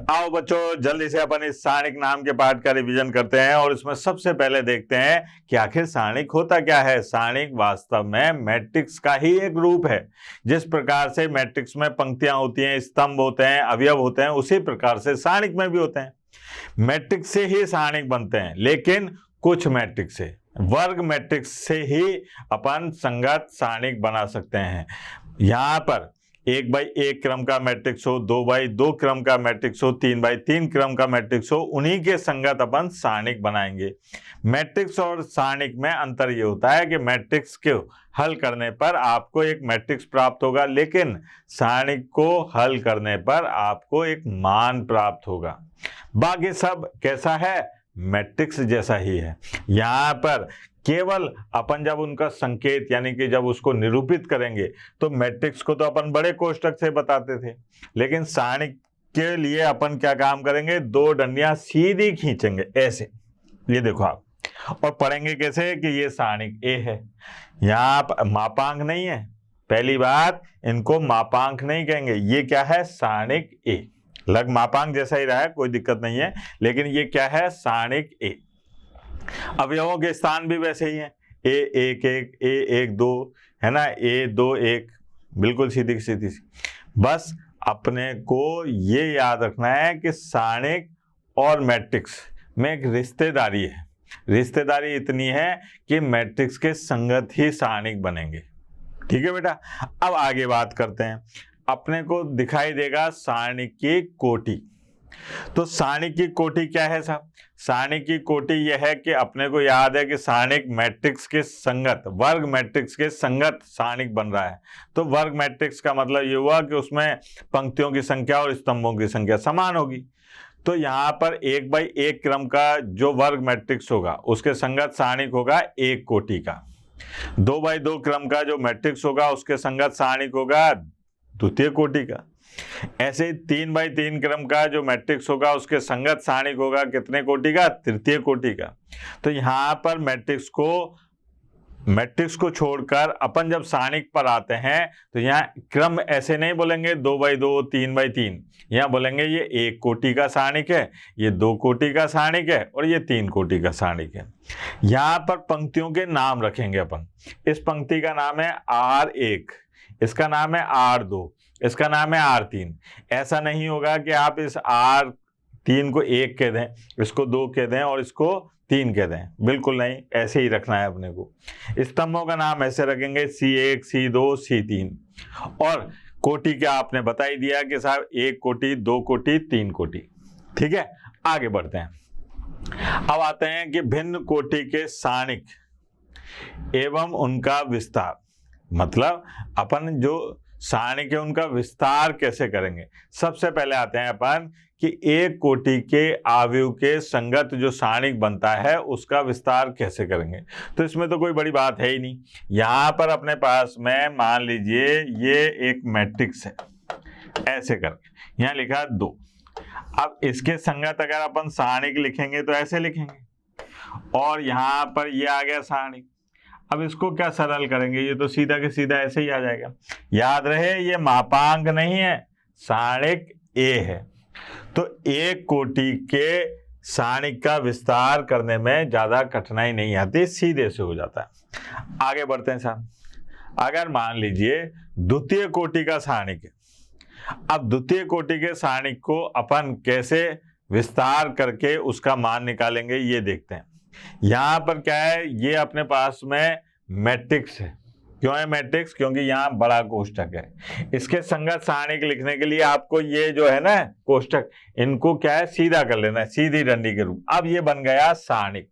आओ बच्चों, जल्दी से अपन इस सारणिक नाम के पाठ का रिवीजन करते हैं और इसमें सबसे पहले देखते हैं कि आखिर सारणिक होता क्या है। सारणिक वास्तव में मैट्रिक्स का ही एक रूप है। जिस प्रकार से मैट्रिक्स में पंक्तियां होती हैं, स्तंभ होते हैं, अवयव होते हैं, उसी प्रकार से सारणिक में भी होते हैं। मैट्रिक्स से ही सारणिक बनते हैं, लेकिन कुछ मैट्रिक्स से, वर्ग मैट्रिक्स से ही अपन संगत सारणिक बना सकते हैं। यहां पर 1/1 क्रम का मैट्रिक्स हो, 2/2 क्रम का मैट्रिक्स हो, 3/3 क्रम का मैट्रिक्स हो, उन्हीं के संगत अपन सारणिक बनाएंगे। मैट्रिक्स और सारणिक में अंतर ये होता है कि मैट्रिक्स को हल करने पर आपको एक मैट्रिक्स प्राप्त होगा, लेकिन सारणिक को हल करने पर आपको एक मान प्राप्त होगा। बाकी सब कैसा है? मैट्रिक्स जैसा ही है। यहां पर केवल अपन जब उनका संकेत यानी कि जब उसको निरूपित करेंगे तो मैट्रिक्स को तो अपन बड़े कोष्टक से बताते थे, लेकिन सारणिक के लिए अपन क्या काम करेंगे? 2 डंडियां सीधी खींचेंगे ऐसे, ये देखो आप, और पढ़ेंगे कैसे कि ये सारणिक ए है। यहाँ मापांक नहीं है, पहली बात इनको मापांक नहीं कहेंगे। ये क्या है? सारणिक ए। लग मापांक जैसा ही रहा है, कोई दिक्कत नहीं है, लेकिन ये क्या है? सारणिक ए। अवयवों के स्थान भी वैसे ही हैं, A11, A12 है ना, A21, बिल्कुल सीधी सीधी सी। बस अपने को ये याद रखना है कि सारणिक और मैट्रिक्स में एक रिश्तेदारी है। रिश्तेदारी इतनी है कि मैट्रिक्स के संगत ही सारणिक बनेंगे। ठीक है बेटा, अब आगे बात करते हैं। अपने को दिखाई देगा सारणिक की कोटि। तो सारणिक की कोटि क्या है साहब? सारणिक की कोटि यह है कि अपने को याद है कि सारणिक मैट्रिक्स के संगत, वर्ग मैट्रिक्स के संगत सारणिक बन रहा है। तो वर्ग मैट्रिक्स का मतलब ये हुआ कि उसमें पंक्तियों की संख्या और स्तंभों की संख्या समान होगी। तो यहाँ पर 1/1 क्रम का जो वर्ग मैट्रिक्स होगा उसके संगत सारणिक होगा एक कोटि का। 2/2 क्रम का जो मैट्रिक्स होगा उसके संगत सारणिक होगा द्वितीय कोटि का। ऐसे 3/3 क्रम का जो मैट्रिक्स होगा उसके संगत सारणिक होगा कितने कोटि का? तृतीय कोटि का। तो यहाँ पर मैट्रिक्स को छोड़कर अपन जब सारणिक पर आते हैं तो यहाँ क्रम ऐसे नहीं बोलेंगे 2/2, 3/3, यहाँ बोलेंगे ये 1 कोटि का सारणिक है, ये 2 कोटि का सारणिक है और ये 3 कोटि का सारणिक है। यहाँ पर पंक्तियों के नाम रखेंगे अपन। इस पंक्ति का नाम है R1, इसका नाम है R2, इसका नाम है R3। ऐसा नहीं होगा कि आप इस R3 को 1 कह दें, इसको 2 कह दें और इसको 3 कह दें, बिल्कुल नहीं, ऐसे ही रखना है अपने को। स्तंभों का नाम ऐसे रखेंगे C1, C2, C3। और कोटि क्या आपने बता ही दिया कि साहब 1 कोटि, 2 कोटि, 3 कोटि। ठीक है, आगे बढ़ते हैं। अब आते हैं कि भिन्न कोटि के सारणिक एवं उनका विस्तार। मतलब अपन जो सारणिक है उनका विस्तार कैसे करेंगे। सबसे पहले आते हैं अपन कि एक कोटि के अवयव के संगत जो सारणिक बनता है उसका विस्तार कैसे करेंगे। तो इसमें तो कोई बड़ी बात है ही नहीं। यहाँ पर अपने पास में मान लीजिए ये एक मैट्रिक्स है, ऐसे करके यहाँ लिखा 2। अब इसके संगत अगर अपन सारणिक लिखेंगे तो ऐसे लिखेंगे, और यहाँ पर ये आ गया सारणिक। अब इसको क्या सरल करेंगे? ये तो सीधा के सीधा ऐसे ही आ जाएगा। याद रहे ये मापांक नहीं है, सारणिक ए है। तो एक कोटि के सारणिक का विस्तार करने में ज्यादा कठिनाई नहीं आती, सीधे से हो जाता है। आगे बढ़ते हैं साहब। अगर मान लीजिए द्वितीय कोटि का सारणिक है, अब द्वितीय कोटि के सारणिक को अपन कैसे विस्तार करके उसका मान निकालेंगे ये देखते हैं। यहां पर क्या है? ये अपने पास में मैट्रिक्स है। क्यों है मैट्रिक्स? क्योंकि यहाँ बड़ा कोष्टक है। इसके संगत सारणिक लिखने के लिए आपको ये जो है ना कोष्टक, इनको क्या है? सीधा कर लेना है, सीधी डंडी के रूप। अब ये बन गया सारणिक।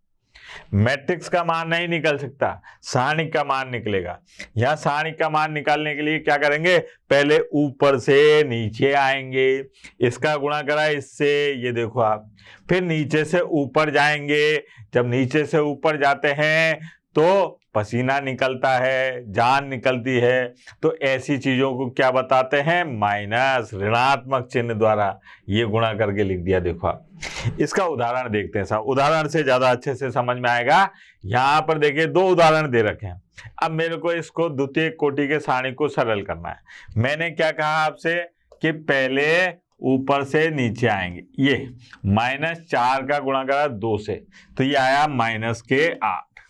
मैट्रिक्स का मान नहीं निकल सकता, सारणिक का मान निकलेगा। यहां सारणिक का मान निकालने के लिए क्या करेंगे? पहले ऊपर से नीचे आएंगे, इसका गुणा करा इससे, ये देखो आप, फिर नीचे से ऊपर जाएंगे। जब नीचे से ऊपर जाते हैं तो पसीना निकलता है, जान निकलती है। तो ऐसी चीजों को क्या बताते हैं? माइनस, ऋणात्मक चिन्ह द्वारा ये गुणा करके लिख दिया। देखो आप, इसका उदाहरण देखते हैं साहब, उदाहरण से ज्यादा अच्छे से समझ में आएगा। यहाँ पर देखिए 2 उदाहरण दे रखे हैं। अब मेरे को इसको द्वितीय कोटि के सारणिक को सरल करना है। मैंने क्या कहा आपसे कि पहले ऊपर से नीचे आएंगे। ये -4 का गुणा करा 2 से, तो ये आया -8।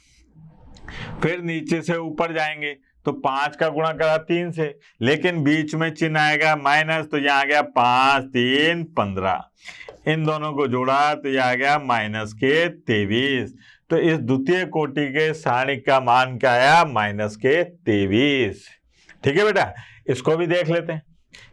फिर नीचे से ऊपर जाएंगे तो 5 का गुणा करा 3 से, लेकिन बीच में चिन्ह आएगा माइनस, तो यहाँ आ गया 5 3 15। इन दोनों को जोड़ा तो यह आ गया -23। तो इस द्वितीय कोटि के सारणिक का मान क्या आया? -23। ठीक है बेटा, इसको भी देख लेते हैं।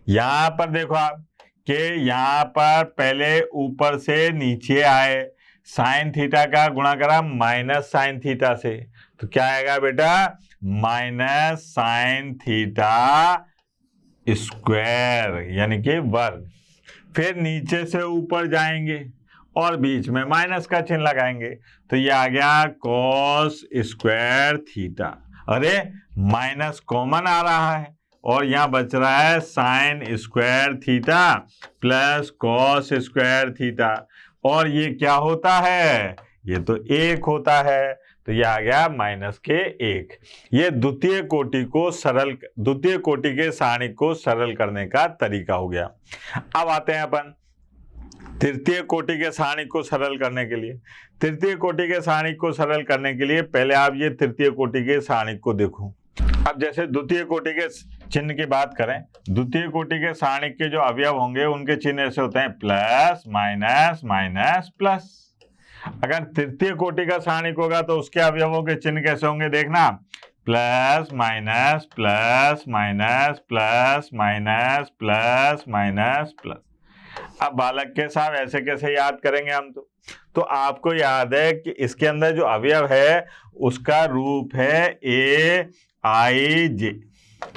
यहां पर देखो आप कि यहां पर पहले ऊपर से नीचे आए, साइन थीटा का गुणा करा माइनस साइन थीटा से, तो क्या आएगा बेटा? माइनस साइन थीटा स्क्वायर यानी कि वर्ग। फिर नीचे से ऊपर जाएंगे और बीच में माइनस का चिन्ह लगाएंगे, तो ये आ गया कॉस स्क्वायर थीटा। अरे माइनस कॉमन आ रहा है और यहाँ बच रहा है sine square theta plus cos square theta, और ये क्या होता है? ये तो 1 होता है, तो ये आ गया -1। ये द्वितीय कोटि के सारणिक को सरल करने का तरीका हो गया। अब आते हैं अपन तृतीय कोटि के सारणिक को सरल करने के लिए। तृतीय कोटि के सारणिक को सरल करने के लिए पहले आप ये तृतीय कोटि के सारणिक को देखो। अब जैसे द्वितीय कोटि के चिन्ह की बात करें, द्वितीय कोटि के सारणिक के जो अवयव होंगे उनके चिन्ह ऐसे होते हैं प्लस माइनस माइनस प्लस। अगर तृतीय कोटि का सारणिक होगा तो उसके अवयवों के चिन्ह कैसे होंगे? देखना, plus minus plus minus plus minus plus minus plus. अब बालक के साथ ऐसे कैसे याद करेंगे हम? तो आपको याद है कि इसके अंदर जो अवयव है उसका रूप है AIJ।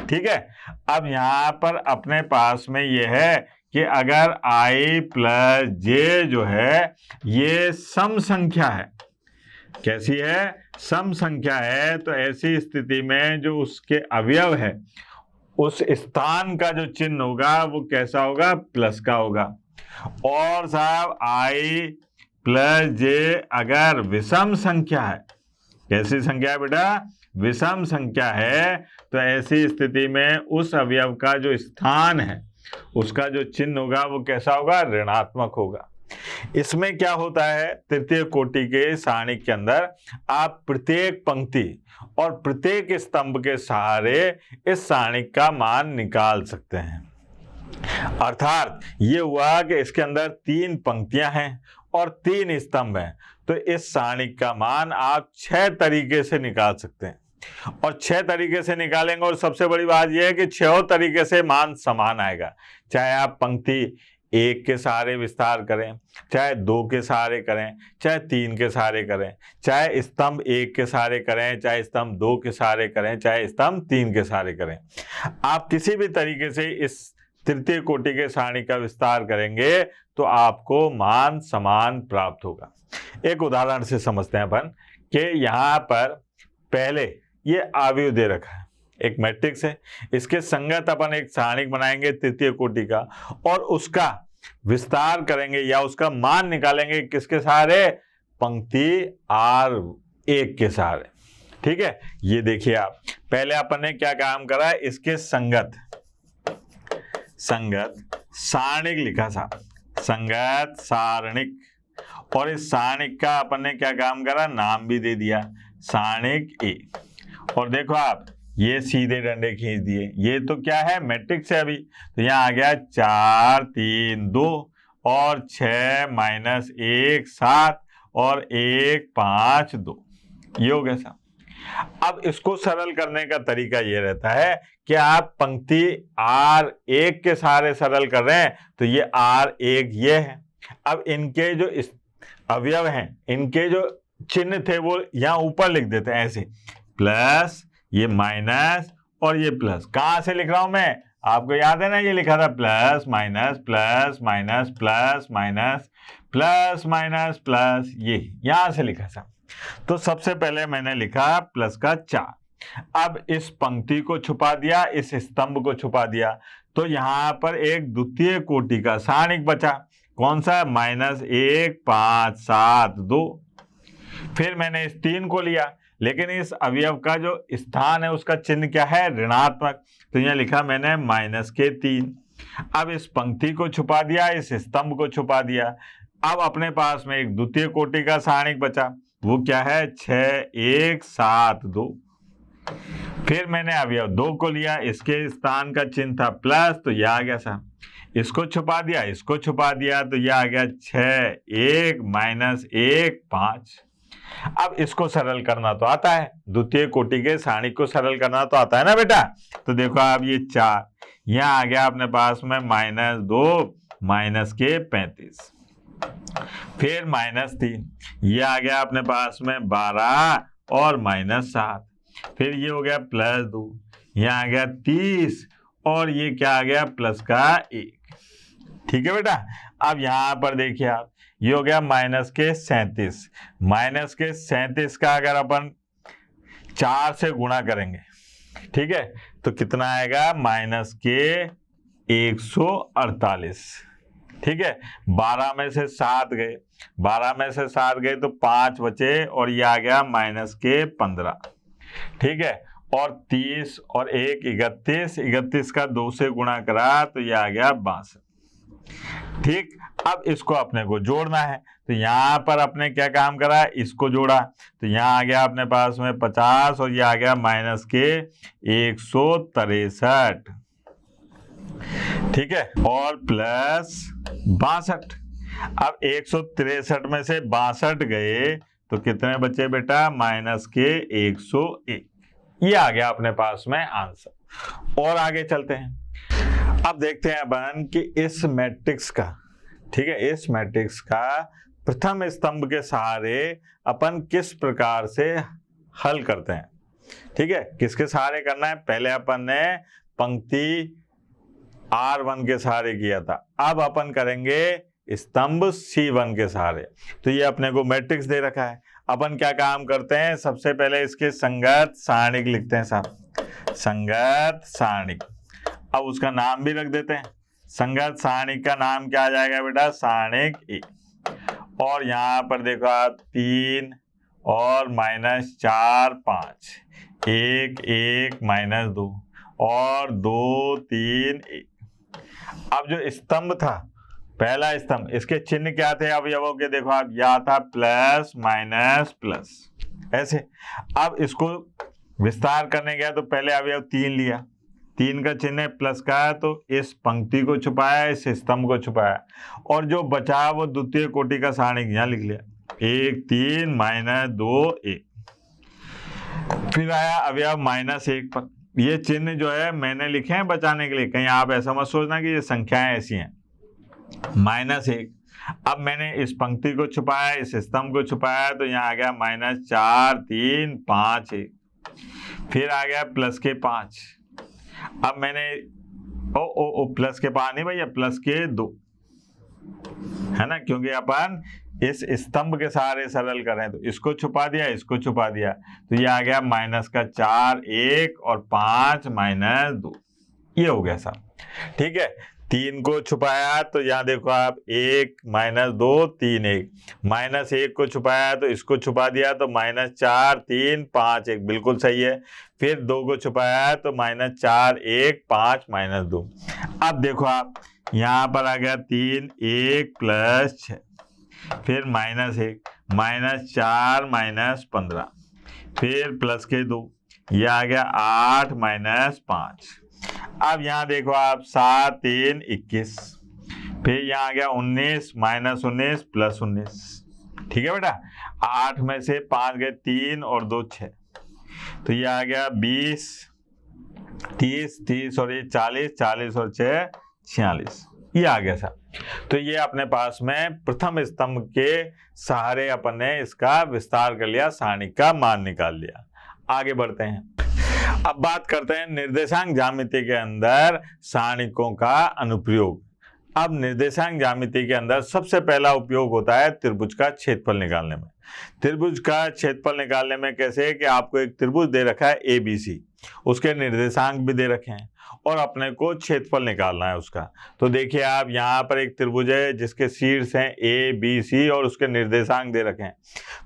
ठीक है, अब यहाँ पर अपने पास में ये है कि अगर I प्लस J जो है ये सम संख्या है। कैसी है? सम संख्या है। तो ऐसी स्थिति में जो उसके अवयव है उस स्थान का जो चिन्ह होगा वो कैसा होगा? प्लस का होगा। और साहब I प्लस J अगर विषम संख्या है, कैसी संख्या है बेटा? विषम संख्या है, तो ऐसी स्थिति में उस अवयव का जो स्थान है उसका जो चिन्ह होगा वो कैसा होगा? ऋणात्मक होगा। इसमें क्या होता है? तृतीय कोटि के सारणिक के अंदर आप प्रत्येक पंक्ति और प्रत्येक स्तंभ के सहारे इस सारणिक का मान निकाल सकते हैं। अर्थात ये हुआ कि इसके अंदर 3 पंक्तियां हैं और 3 स्तंभ हैं, तो इस सारणिक का मान आप 6 तरीके से निकाल सकते हैं। और 6 तरीके से निकालेंगे, और सबसे बड़ी बात यह है कि 6 तरीके से मान समान आएगा। चाहे आप पंक्ति 1 के सहारे विस्तार करें, चाहे 2 के सहारे करें, चाहे 3 के सहारे करें, चाहे स्तंभ 1 के सहारे करें, चाहे स्तंभ 2 के सहारे करें, चाहे स्तंभ 3 के सहारे करें। आप किसी भी तरीके से इस तृतीय कोटि के सारणी का विस्तार करेंगे तो आपको मान समान प्राप्त होगा। एक उदाहरण से समझते हैं अपन कि यहाँ पर पहले ये अवयव दे रखा है, एक मैट्रिक्स है, इसके संगत अपन एक सारणिक बनाएंगे तृतीय कोटि का और उसका विस्तार करेंगे या उसका मान निकालेंगे किसके सहारे? पंक्ति R1 के सहारे। ठीक है, ये देखिए आप, पहले अपन ने क्या काम करा? इसके संगत सारणिक लिखा था, संगत सारणिक, और इस सारणिक का अपन ने क्या काम करा? नाम भी दे दिया, सारणिक A। और देखो आप, ये सीधे डंडे खींच दिए, ये तो क्या है? मैट्रिक्स है अभी, तो यहाँ आ गया 4 3 2 और 6 माइनस 1 7 और 1 5 2, ये हो गया साहब। अब इसको सरल करने का तरीका ये रहता है कि आप पंक्ति R1 के सहारे सरल कर रहे हैं, तो ये R1 ये है। अब इनके जो अवयव हैं, इनके जो चिन्ह थे वो यहाँ ऊपर लिख देते हैं ऐसे, प्लस, ये माइनस और ये प्लस। कहाँ से लिख रहा हूं मैं? आपको याद है ना, ये लिखा था plus minus plus minus plus minus plus minus plus, ये यहां से लिखा था। तो सबसे पहले मैंने लिखा प्लस का 4। अब इस पंक्ति को छुपा दिया, इस स्तंभ को छुपा दिया, तो यहां पर एक द्वितीय कोटि का सारणिक बचा। कौन सा? -1 5 7 2। फिर मैंने इस 3 को लिया, लेकिन इस अवयव का जो स्थान है उसका चिन्ह क्या है? ऋणात्मक, तो यहाँ लिखा मैंने -3। अब इस पंक्ति को छुपा दिया, इस स्तंभ को छुपा दिया। अब अपने पास में एक द्वितीय कोटि का सारणिक बचा, वो क्या है 6 1 7 2। फिर मैंने अवयव 2 को लिया, इसके स्थान का चिन्ह था प्लस, तो यह आ गया सा। इसको छुपा दिया, इसको छुपा दिया, तो यह आ गया 6 1 -1 5। अब इसको सरल करना तो आता है, द्वितीय कोटि के सारणिक को सरल करना तो आता है ना बेटा। तो देखो अब ये 4 यहाँ आ गया अपने पास में -2 -35, फिर -3 ये आ गया अपने पास में 12 और -7, फिर ये हो गया +2, यहाँ आ गया 30 और ये क्या आ गया प्लस का 1। ठीक है बेटा। अब यहाँ पर देखिए आप, ये हो गया -37, -37 का अगर अपन 4 से गुणा करेंगे, ठीक है, तो कितना आएगा -148। ठीक है, 12 में से 7 गए, 12 में से 7 गए तो 5 बचे और ये आ गया -15। ठीक है, और 30 और 1 31, 31 का 2 से गुणा करा तो ये आ गया 62। ठीक, अब इसको अपने को जोड़ना है, तो यहाँ पर अपने क्या काम करा, इसको जोड़ा, तो यहाँ आ गया अपने पास में 50 और ये आ गया -163। ठीक है, और +62। अब 163 में से 62 गए तो कितने बचे बेटा -101। ये आ गया अपने पास में आंसर। और आगे चलते हैं, अब देखते हैं अपन कि इस मैट्रिक्स का, ठीक है, इस मैट्रिक्स का प्रथम स्तंभ के सहारे अपन किस प्रकार से हल करते हैं। ठीक है, किसके सहारे करना है, पहले अपन ने पंक्ति R1 के सहारे किया था, अब अपन करेंगे स्तंभ C1 के सहारे। तो ये अपने को मैट्रिक्स दे रखा है, अपन क्या काम करते हैं, सबसे पहले इसके संगत सारणिक लिखते हैं साहब, संगत सारणिक। अब उसका नाम भी रख देते हैं, संगत सारणिक का नाम क्या आ जाएगा बेटा, सारणिक ए। और यहाँ पर देखो आप 3 और -4 5, 1 1 -2 और 2 3 1। अब जो स्तंभ था, पहला स्तंभ, इसके चिन्ह क्या थे अवयवों के, देखो आप, या था प्लस माइनस प्लस, ऐसे। अब इसको विस्तार करने गया तो पहले अवयव 3 लिया, 3 का चिन्ह प्लस का है, तो इस पंक्ति को छुपाया, इस स्तंभ को छुपाया, और जो बचा वो द्वितीय कोटि का सारणिक यहाँ लिख लिया, 1 3 -2 1। फिर आया अवयव -1 पर, ये चिन्ह जो है मैंने लिखे हैं बचाने के लिए, कहीं आप ऐसा मत सोचना कि ये संख्याएं ऐसी हैं। -1, अब मैंने इस पंक्ति को छुपाया, इस स्तंभ को छुपाया, तो यहाँ आ गया -4 3 5 1। फिर आ गया प्लस के 5, अब मैंने प्लस के 5 नहीं भैया, प्लस के 2 है ना, क्योंकि अपन इस स्तंभ के सहारे सरल करें, तो इसको छुपा दिया, इसको छुपा दिया, तो ये आ गया -4 1 और 5 -2। ये हो गया साहब। ठीक है, 3 को छुपाया तो यहाँ देखो आप 1 -2 3 1, -1 को छुपाया तो इसको छुपा दिया, तो -4 3 5 1, बिल्कुल सही है। फिर 2 को छुपाया तो -4 1 5 -2। अब देखो आप, यहाँ पर आ गया 3 1 + 6, फिर -1 -4 -15, फिर प्लस के 2, ये आ गया 8 -5। अब यहाँ देखो आप 7 3 21, फिर यहाँ आ गया 19 -19 + 19। ठीक है बेटा, 8 में से 5 गए, 3 और 2 6, तो ये आ गया 20 30 30 और ये 40 40 और 6 46। ये आ गया साहब। तो ये अपने पास में प्रथम स्तंभ के सहारे अपन ने इसका विस्तार कर लिया, सारणिक का मान निकाल लिया। आगे बढ़ते हैं, अब बात करते हैं निर्देशांक ज्यामिति के अंदर सारणिकों का अनुप्रयोग। अब निर्देशांक ज्यामिति के अंदर सबसे पहला उपयोग होता है त्रिभुज का क्षेत्रफल निकालने में। त्रिभुज का क्षेत्रफल निकालने में कैसे, कि आपको एक त्रिभुज दे रखा है ABC, उसके निर्देशांक भी दे रखे हैं और अपने को क्षेत्रफल निकालना है उसका। तो देखिए आप, यहाँ पर एक त्रिभुज है जिसके शीर्ष हैं ABC और उसके निर्देशांक दे रखे हैं।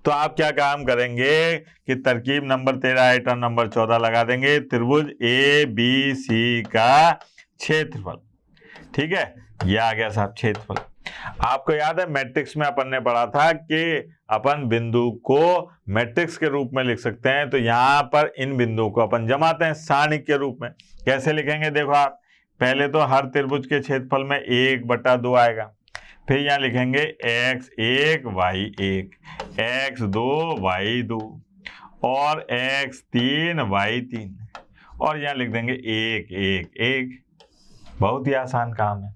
तो आप क्या काम करेंगे कि तरकीब नंबर 13 आइटम नंबर 14 लगा देंगे, त्रिभुज ABC का क्षेत्रफल। ठीक है, ये आ गया साहब क्षेत्रफल। आपको याद है मैट्रिक्स में अपन ने पढ़ा था कि अपन बिंदु को मैट्रिक्स के रूप में लिख सकते हैं, तो यहाँ पर इन बिंदुओं को अपन जमाते हैं सारणिक के रूप में। कैसे लिखेंगे देखो आप, पहले तो हर त्रिभुज के क्षेत्रफल में 1/2 आएगा, फिर यहाँ लिखेंगे x1 y1, x2 y2 और x3 y3 और यहाँ लिख देंगे 1 1 1। बहुत ही आसान काम है।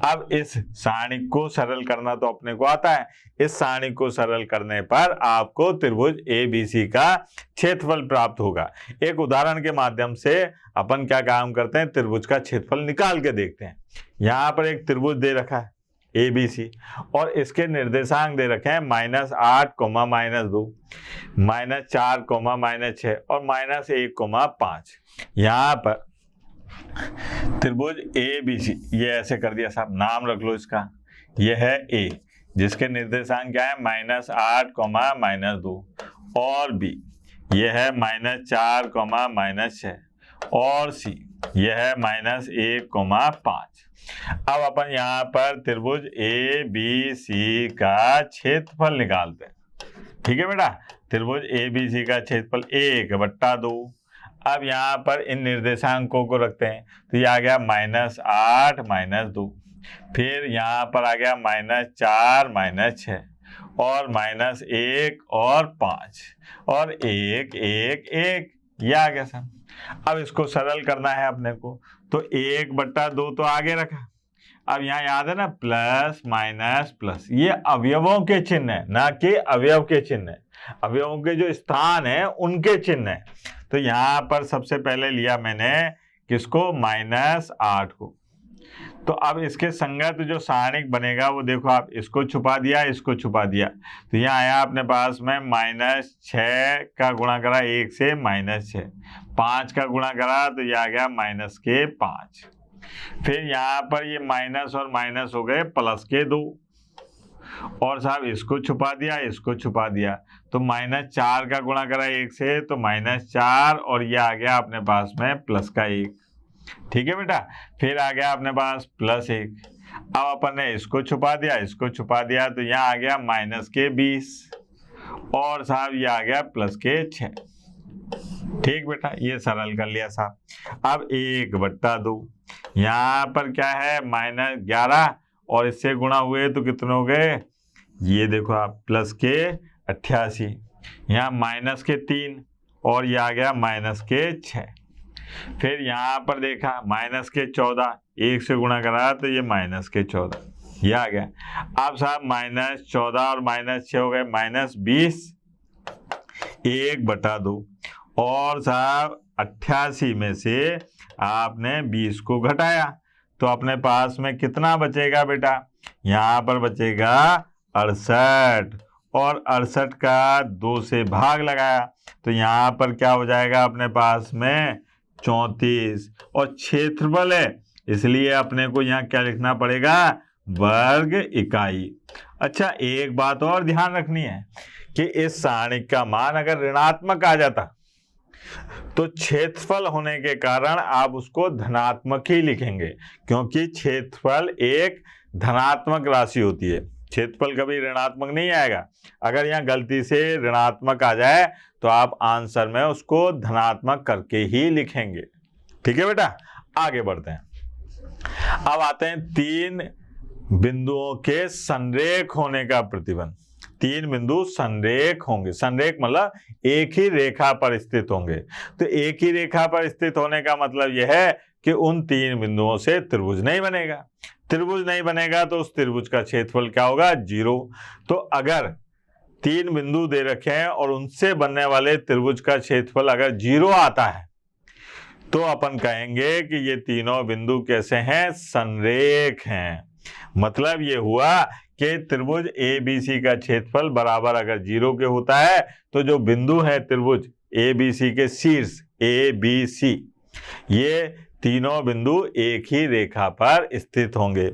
अब इस सारणिक को सरल करना तो अपने को आता है। इस सारणिक को सरल करने पर आपको त्रिभुज ABC का क्षेत्रफल प्राप्त होगा। एक उदाहरण के माध्यम से अपन क्या काम करते हैं, त्रिभुज का क्षेत्रफल निकाल के देखते हैं। यहाँ पर एक त्रिभुज दे रखा है ABC और इसके निर्देशांक दे रखे हैं -8, -2, -4, -6 और -1, 5। यहाँ पर त्रिभुज ABC ये ऐसे कर दिया साहब, नाम रख लो इसका, ये है A जिसके निर्देशांक क्या है -8, -2 और B ये है -4, -6 और C ये है -1, 5। अब अपन यहाँ पर त्रिभुज ABC का क्षेत्रफल निकालते हैं। ठीक है बेटा, त्रिभुज ABC का क्षेत्रफल 1/2। अब यहाँ पर इन निर्देशांकों को रखते हैं, तो ये आ गया -8, -2, फिर यहाँ पर आ गया -4, -6 और -1 और 5 और 1 1 1, ये आ गया सर। अब इसको सरल करना है अपने को, तो 1/2 तो आगे रखा। अब यहाँ याद है ना, प्लस माइनस प्लस, ये अवयवों के चिन्ह है, ना कि अवयव के चिन्ह है। अवयवों के जो स्थान है उनके चिन्ह है। तो यहाँ पर सबसे पहले लिया मैंने किसको, -8 को। तो अब इसके संगत जो सारणिक बनेगा वो देखो आप, इसको छुपा दिया, इसको छुपा दिया, तो यहाँ आया अपने पास में -6 का गुणा करा 1 से -6, 5 का गुणा करा तो ये आ गया -5। फिर यहाँ पर ये माइनस और माइनस हो गए +2 और साहब इसको छुपा दिया, इसको छुपा दिया, तो -4 का गुणा करा 1 से तो -4 और ये आ गया अपने पास में +1। ठीक है बेटा, फिर आ गया अपने पास +1। अब अपन ने इसको छुपा दिया, इसको छुपा दिया, तो यहाँ आ गया -20 और साहब ये आ गया +6। ठीक बेटा, ये सरल कर लिया साहब। अब 1/2, यहाँ पर क्या है -11 और इससे गुणा हुए तो कितने हो गए, ये देखो आप +88, यहाँ -3 और ये आ गया -6। फिर यहाँ पर देखा -14, 1 से गुणा करा तो ये -14, ये आ गया। अब साहब -14 और -6 हो गए -20, 1/2 और साहब 88 में से आपने 20 को घटाया तो अपने पास में कितना बचेगा बेटा, यहाँ पर बचेगा 68 और 68 का 2 से भाग लगाया तो यहाँ पर क्या हो जाएगा अपने पास में 34 और क्षेत्रफल है इसलिए अपने को यहाँ क्या लिखना पड़ेगा, वर्ग इकाई। अच्छा, एक बात और ध्यान रखनी है कि इस सारणिक का मान अगर ऋणात्मक आ जाता तो क्षेत्रफल होने के कारण आप उसको धनात्मक ही लिखेंगे, क्योंकि क्षेत्रफल एक धनात्मक राशि होती है, क्षेत्रफल कभी ऋणात्मक नहीं आएगा। अगर यहाँ गलती से ऋणात्मक आ जाए तो आप आंसर में उसको धनात्मक करके ही लिखेंगे। ठीक है बेटा, आगे बढ़ते हैं। अब आते हैं 3 बिंदुओं के संरेख होने का प्रतिबंध। 3 बिंदु संरेख होंगे, संरेख मतलब एक ही रेखा पर स्थित होंगे। तो एक ही रेखा पर स्थित होने का मतलब यह है कि उन 3 बिंदुओं से त्रिभुज नहीं बनेगा। त्रिभुज नहीं बनेगा तो उस त्रिभुज का क्षेत्रफल क्या होगा, 0। तो अगर 3 बिंदु दे रखे हैं और उनसे बनने वाले त्रिभुज का क्षेत्रफल अगर 0 आता है तो अपन कहेंगे कि ये तीनों बिंदु कैसे हैं, संरेख हैं। मतलब ये हुआ कि त्रिभुज ABC का क्षेत्रफल बराबर अगर 0 के होता है तो जो बिंदु है त्रिभुज ABC के शीर्ष ABC, ये तीनों बिंदु एक ही रेखा पर स्थित होंगे।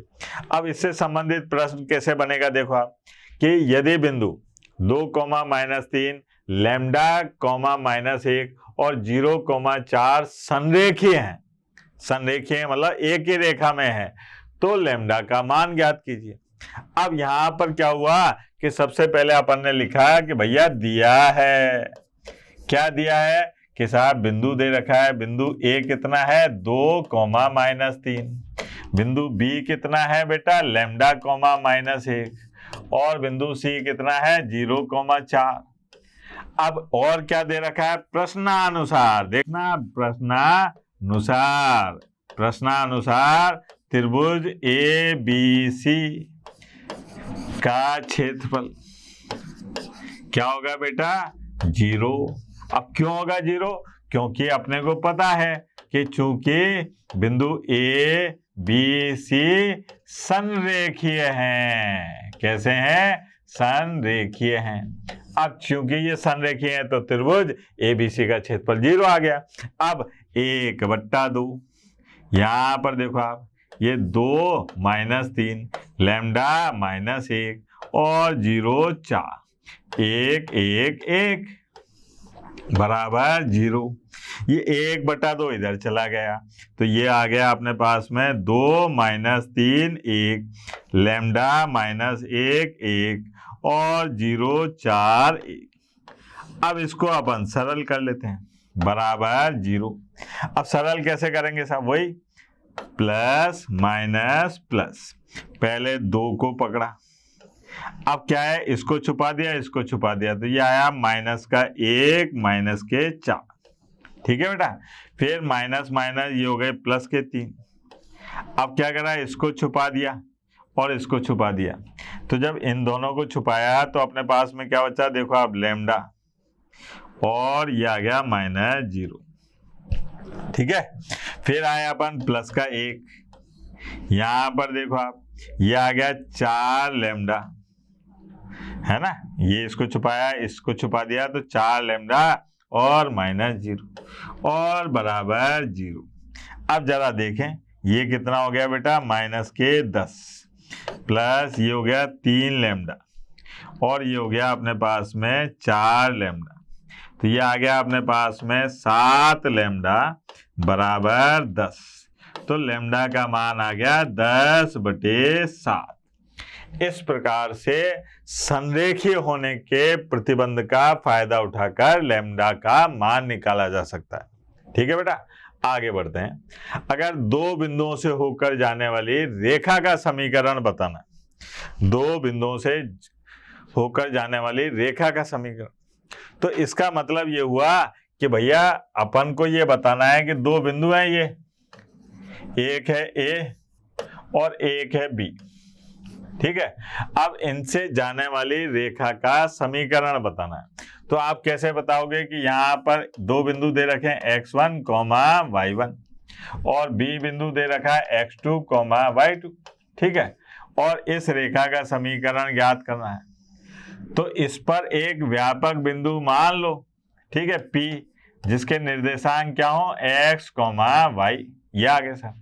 अब इससे संबंधित प्रश्न कैसे बनेगा, देखो आप कि यदि बिंदु 2, -3, लैम्डा, -1 और 0, 4 संरेखीय हैं, संरेखीय मतलब एक ही रेखा में है, तो लैम्डा का मान ज्ञात कीजिए। अब यहां पर क्या हुआ कि सबसे पहले अपन ने लिखा कि भैया दिया है, क्या दिया है कि साहब बिंदु दे रखा है, बिंदु ए कितना है 2, -3, बिंदु बी कितना है बेटा लैम्डा, -1 और बिंदु सी कितना है 0, 4। अब और क्या दे रखा है प्रश्नानुसार, देखना प्रश्नानुसार त्रिभुज ABC का क्षेत्रफल क्या होगा बेटा 0। अब क्यों होगा 0? क्योंकि अपने को पता है कि चूंकि बिंदु ABC संरेखीय हैं। कैसे हैं? संरेखीय हैं। अब चूंकि ये संरेखीय है तो त्रिभुज ABC का क्षेत्रफल 0 आ गया। अब 1/2 यहां पर देखो आप, ये 2 -3 लैम्डा -1 और 0, 4 1 1 1 बराबर 0। ये 1/2 इधर चला गया तो ये आ गया अपने पास में 2 -3 1 लैम्डा -1 1 और 0, 4 1। अब इसको अपन सरल कर लेते हैं, बराबर 0। अब सरल कैसे करेंगे साहब? वही प्लस माइनस प्लस, पहले 2 को पकड़ा, अब क्या है इसको छुपा दिया, इसको छुपा दिया तो ये आया -1 -4। ठीक है बेटा। फिर माइनस माइनस ये हो गए +3। अब क्या करा, इसको छुपा दिया और इसको छुपा दिया, तो जब इन दोनों को छुपाया तो अपने पास में क्या बचा, देखो आप लैम्डा और ये आ गया -0। ठीक है। फिर आया अपन +1, यहां पर देखो आप ये आ गया 4 लैम्डा, है ना, ये इसको छुपाया इसको छुपा दिया तो 4 लैम्डा और -0 और बराबर 0। अब जरा देखें ये कितना हो गया बेटा -10 प्लस ये हो गया 3 लैम्डा और ये हो गया अपने पास में 4 लैम्डा, तो ये आ गया अपने पास में 7 लैम्डा बराबर 10। तो लैम्डा का मान आ गया 10/7। इस प्रकार से संरेखीय होने के प्रतिबंध का फायदा उठाकर लैम्डा का मान निकाला जा सकता है। ठीक है बेटा, आगे बढ़ते हैं। अगर दो बिंदुओं से होकर जाने वाली रेखा का समीकरण बताना, दो बिंदुओं से होकर जाने वाली रेखा का समीकरण, तो इसका मतलब ये हुआ कि भैया अपन को ये बताना है कि दो बिंदु हैं, ये एक है ए और एक है बी। ठीक है। अब इनसे जाने वाली रेखा का समीकरण बताना है, तो आप कैसे बताओगे कि यहाँ पर दो बिंदु दे रखे हैं x1, y1 और बी बिंदु दे रखा है x2, y2। ठीक है। और इस रेखा का समीकरण ज्ञात करना है, तो इस पर एक व्यापक बिंदु मान लो, ठीक है, P, जिसके निर्देशांक क्या हो x, y। ये आ गया सर।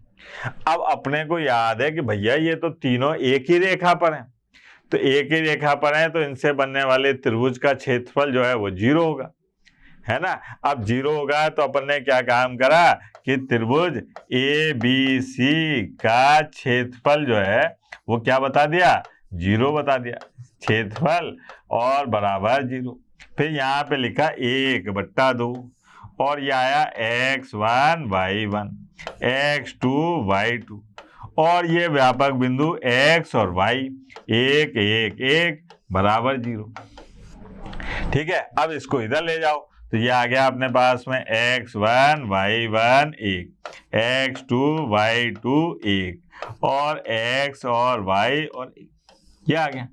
अब अपने को याद है कि भैया ये तो तीनों एक ही रेखा पर हैं, तो एक ही रेखा पर हैं तो इनसे बनने वाले त्रिभुज का क्षेत्रफल जो है वो 0 होगा, है ना। अब 0 होगा तो अपन ने क्या काम करा कि त्रिभुज ABC का क्षेत्रफल जो है वो क्या बता दिया, 0 बता दिया, क्षेत्रफल और बराबर 0। फिर यहाँ पे लिखा 1/2 और ये आया x1, y1, x2, y2 और ये व्यापक बिंदु x और y 1 1 1 बराबर 0। ठीक है। अब इसको इधर ले जाओ तो ये आ गया अपने पास में x1, y1 1, x2, y2 1 और x और y और 1, ये आ गया।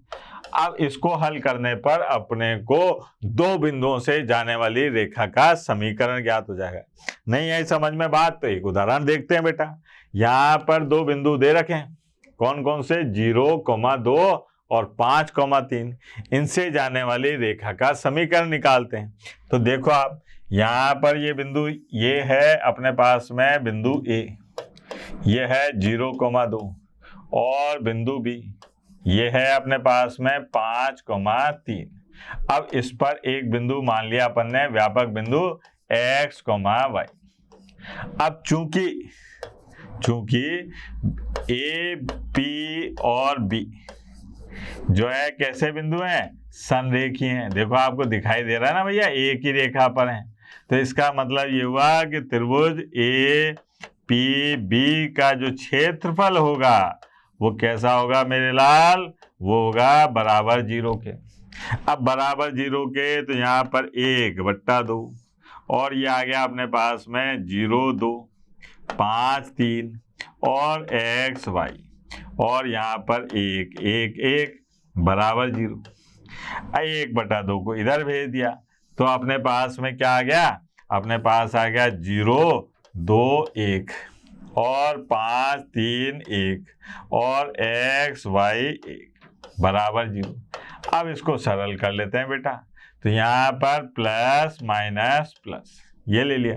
अब इसको हल करने पर अपने को दो बिंदुओं से जाने वाली रेखा का समीकरण ज्ञात हो जाएगा। नहीं आई समझ में बात, तो एक उदाहरण देखते हैं बेटा। यहाँ पर दो बिंदु दे रखे हैं, कौन कौन से, 0,2 और 5,3। इनसे जाने वाली रेखा का समीकरण निकालते हैं। तो देखो आप यहाँ पर ये बिंदु ये है अपने पास में बिंदु A, ये है 0,2 और बिंदु B ये है अपने पास में 5,3। अब इस पर एक बिंदु मान लिया अपन ने व्यापक बिंदु x, y। अब चूंकि चूंकि ए पी और बी जो है कैसे बिंदु हैं, संरेखीय हैं। देखो आपको दिखाई दे रहा है ना भैया, एक ही रेखा पर हैं। तो इसका मतलब ये हुआ कि त्रिभुज ए पी बी का जो क्षेत्रफल होगा वो कैसा होगा मेरे लाल, वो होगा बराबर 0 के। अब बराबर 0 के तो यहाँ पर 1/2 और ये आ गया अपने पास में 0 2 5 3 और x y और यहाँ पर 1 1 1 बराबर 0। 1/2 को इधर भेज दिया तो अपने पास में क्या आ गया, अपने पास आ गया 0 2 1 और 5 3 1 और x y 1 बराबर 0। अब इसको सरल कर लेते हैं बेटा। तो यहाँ पर प्लस माइनस प्लस ये ले लिया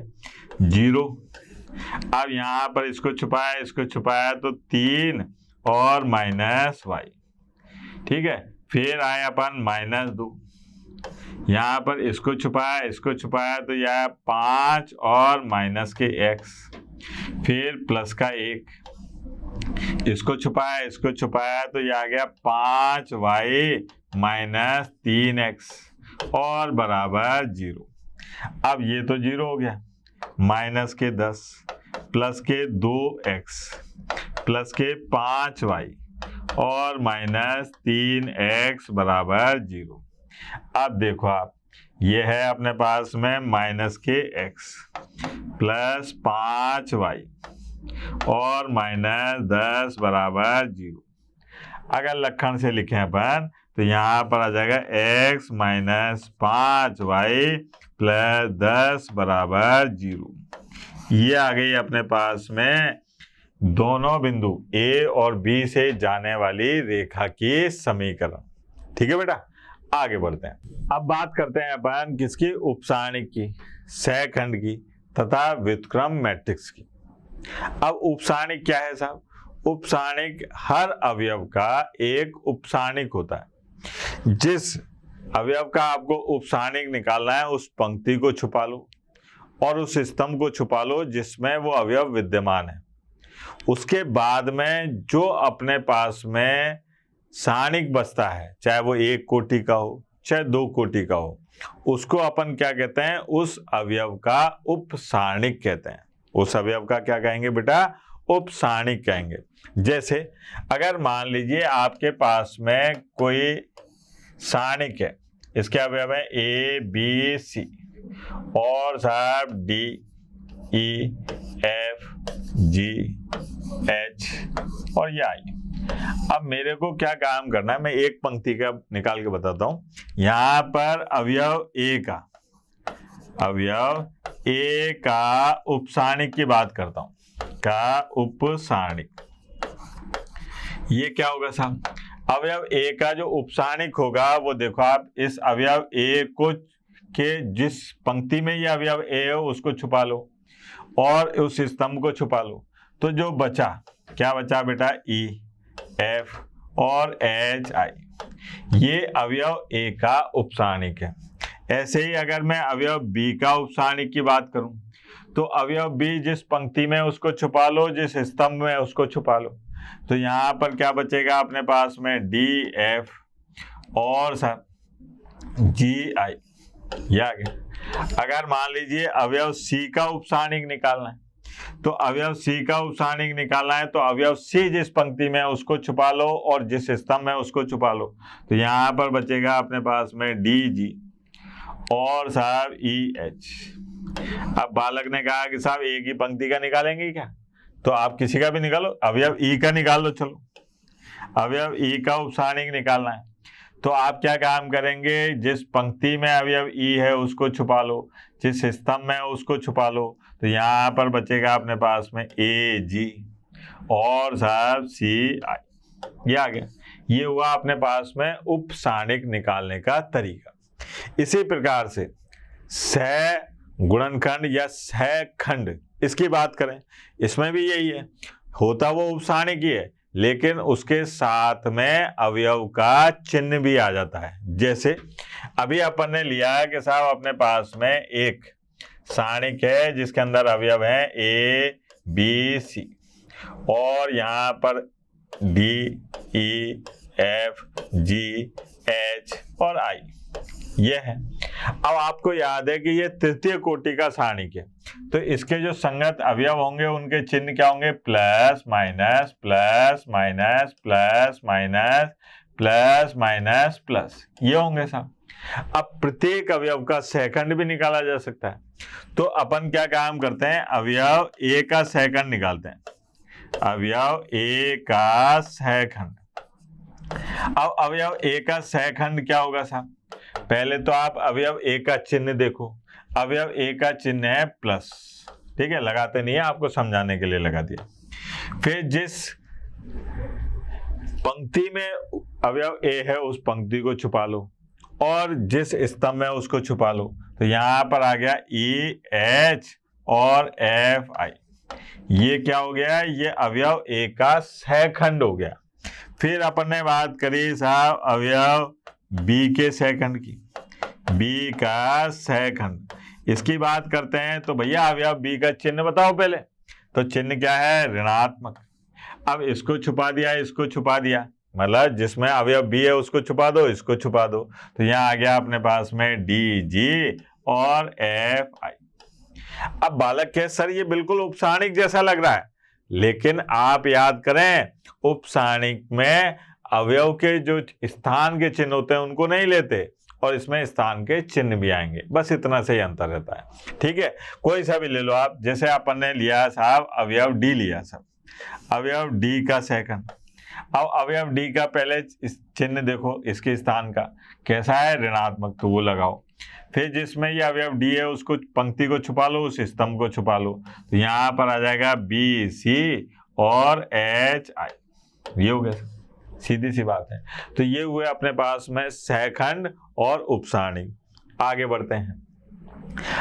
0। अब यहाँ पर इसको छुपाया तो 3 और माइनस y, ठीक है। फिर आए अपन -2, यहाँ पर इसको छुपाया तो यह 5 और माइनस के x, फिर प्लस का 1, इसको छुपाया तो यह आ गया 5y माइनस 3x और बराबर 0। अब ये तो 0 हो गया, माइनस के 10 प्लस के 2x प्लस के 5y और माइनस 3x बराबर 0। अब देखो आप, ये है अपने पास में माइनस के x प्लस 5y और माइनस 10 बराबर 0। अगर लक्षण से लिखें अपन तो यहाँ पर आ जाएगा x माइनस 5y प्लस 10 बराबर 0। ये आ गई अपने पास में दोनों बिंदु A और B से जाने वाली रेखा की समीकरण। ठीक है बेटा, आगे बढ़ते हैं। अब बात करते हैं अपन किसकी, उपसारणिक की, सहखंड की तथा व्युत्क्रम मैट्रिक्स की। अब उपसारणिक क्या है साहब, उपसारणिक हर अवयव का एक उपसारणिक होता है। जिस अवयव का आपको उपसारणिक निकालना है उस पंक्ति को छुपा लो और उस स्तंभ को छुपा लो जिसमें वो अवयव विद्यमान है। उसके बाद में जो अपने पास में सारणिक बचता है, चाहे वो 1 कोटि का हो चाहे 2 कोटि का हो, उसको अपन क्या कहते हैं, उस अवयव का उपसारणिक कहते हैं। उस अवयव का क्या कहेंगे बेटा, उपसारणिक कहेंगे। जैसे अगर मान लीजिए आपके पास में कोई सारणिक है, इसके अवयव है A B C और साहब D E F G H और ये I। अब मेरे को क्या काम करना है, मैं एक पंक्ति का निकाल के बताता हूं। यहाँ पर अवयव A का उपसारणिक की बात करता हूं, का उपसारणिक ये क्या होगा साहब, अवयव A का जो उपसारणिक होगा वो देखो आप, इस अवयव A को के जिस पंक्ति में ये अवयव A हो उसको छुपा लो और उस स्तंभ को छुपा लो, तो जो बचा क्या बचा बेटा, E F और H I, ये अवयव A का उपसारणिक है। ऐसे ही अगर मैं अवयव B का उपसारणिक की बात करूं तो अवयव B जिस पंक्ति में उसको छुपा लो, जिस स्तंभ में उसको छुपा लो, तो यहाँ पर क्या बचेगा अपने पास में D F और G I, ये आ गया। अगर मान लीजिए अवयव C का उपसारणिक निकालना है तो अवयव C का उपसारणिक निकालना है तो अवयव C जिस पंक्ति में उसको छुपा लो और जिस स्तंभ में उसको छुपा लो, तो यहाँ पर बचेगा अपने पास में DG और साहब EH। अब बालक ने कहा कि साहब एक ही पंक्ति का निकालेंगे क्या, तो आप किसी का भी निकालो, अवयव E का निकाल लो। चलो अवयव E का उपसारणिक निकालना है तो आप क्या काम करेंगे, जिस पंक्ति में अवयव E है उसको छुपा लो, जिस स्तंभ में उसको छुपा लो, तो यहाँ पर बचेगा अपने पास में AG और साहब CI, ये आ गया। ये हुआ अपने पास में उपसारणिक निकालने का तरीका। इसी प्रकार से सह गुणनखंड या सहखंड, इसकी बात करें, इसमें भी यही है, होता वो उपसारणिक ही है लेकिन उसके साथ में अवयव का चिन्ह भी आ जाता है। जैसे अभी अपन ने लिया कि साहब अपने पास में एक सारणिक है जिसके अंदर अवयव है A B C और यहाँ पर डी, ई, एफ, जी, एच और आई, ये है। अब आपको याद है कि ये तृतीय कोटि का सारणिक है, तो इसके जो संगत अवयव होंगे उनके चिन्ह क्या होंगे? Plus minus plus minus plus minus plus minus plus, ये होंगे साहब। अब प्रत्येक अवयव का सहखंड भी निकाला जा सकता है, तो अपन क्या काम करते हैं? अवयव ए का सहखंड निकालते हैं। अवयव ए का सहखंड। अब अवयव ए का सहखंड क्या होगा साहब? पहले तो आप अवयव ए का चिन्ह देखो। अवयव ए का चिन्ह है प्लस, ठीक है, लगाते नहीं है, आपको समझाने के लिए लगा दिया। फिर जिस पंक्ति में अवयव ए है उस पंक्ति को छुपा लो, और जिस स्तंभ में उसको छुपा लो। तो यहां पर आ गया ई, एच और एफ, आई। ये क्या हो गया? ये अवयव ए का सहखंड हो गया। फिर अपन ने बात करी साहब अवयव बी के सहखंड की। बी का सहखंड, इसकी बात करते हैं। तो भैया अवयव बी का चिन्ह बताओ पहले। तो चिन्ह क्या है? ऋणात्मक। अब इसको छुपा दिया, इसको छुपा दिया, मतलब जिसमें अवयव बी है उसको छुपा दो, इसको छुपा दो। तो यहाँ आ गया अपने पास में डी, जी और एफ, आई। अब बालक कहे सर ये बिल्कुल उपसारणिक जैसा लग रहा है, लेकिन आप याद करें उपसारणिक में अवयव के जो स्थान के चिन्ह होते हैं उनको नहीं लेते, और इसमें स्थान के चिन्ह भी आएंगे, बस इतना से ही अंतर रहता है। ठीक है, कोई सा भी ले लो आप। जैसे अपन ने लिया साहब अवयव डी लिया साहब, अवयव डी का सहखंड। अब अवयव डी का पहले चिन्ह देखो, इसके स्थान का कैसा है? ऋणात्मक, तो वो लगाओ। फिर जिसमें ये अवयव डी है उसको पंक्ति को छुपा लो, उस स्तंभ को छुपा लो। तो यहाँ पर आ जाएगा बी, सी और एच, आई। ये हो गया, सीधी सी बात है। तो ये हुए अपने पास में सहखंड और उपसारणिक। आगे बढ़ते हैं।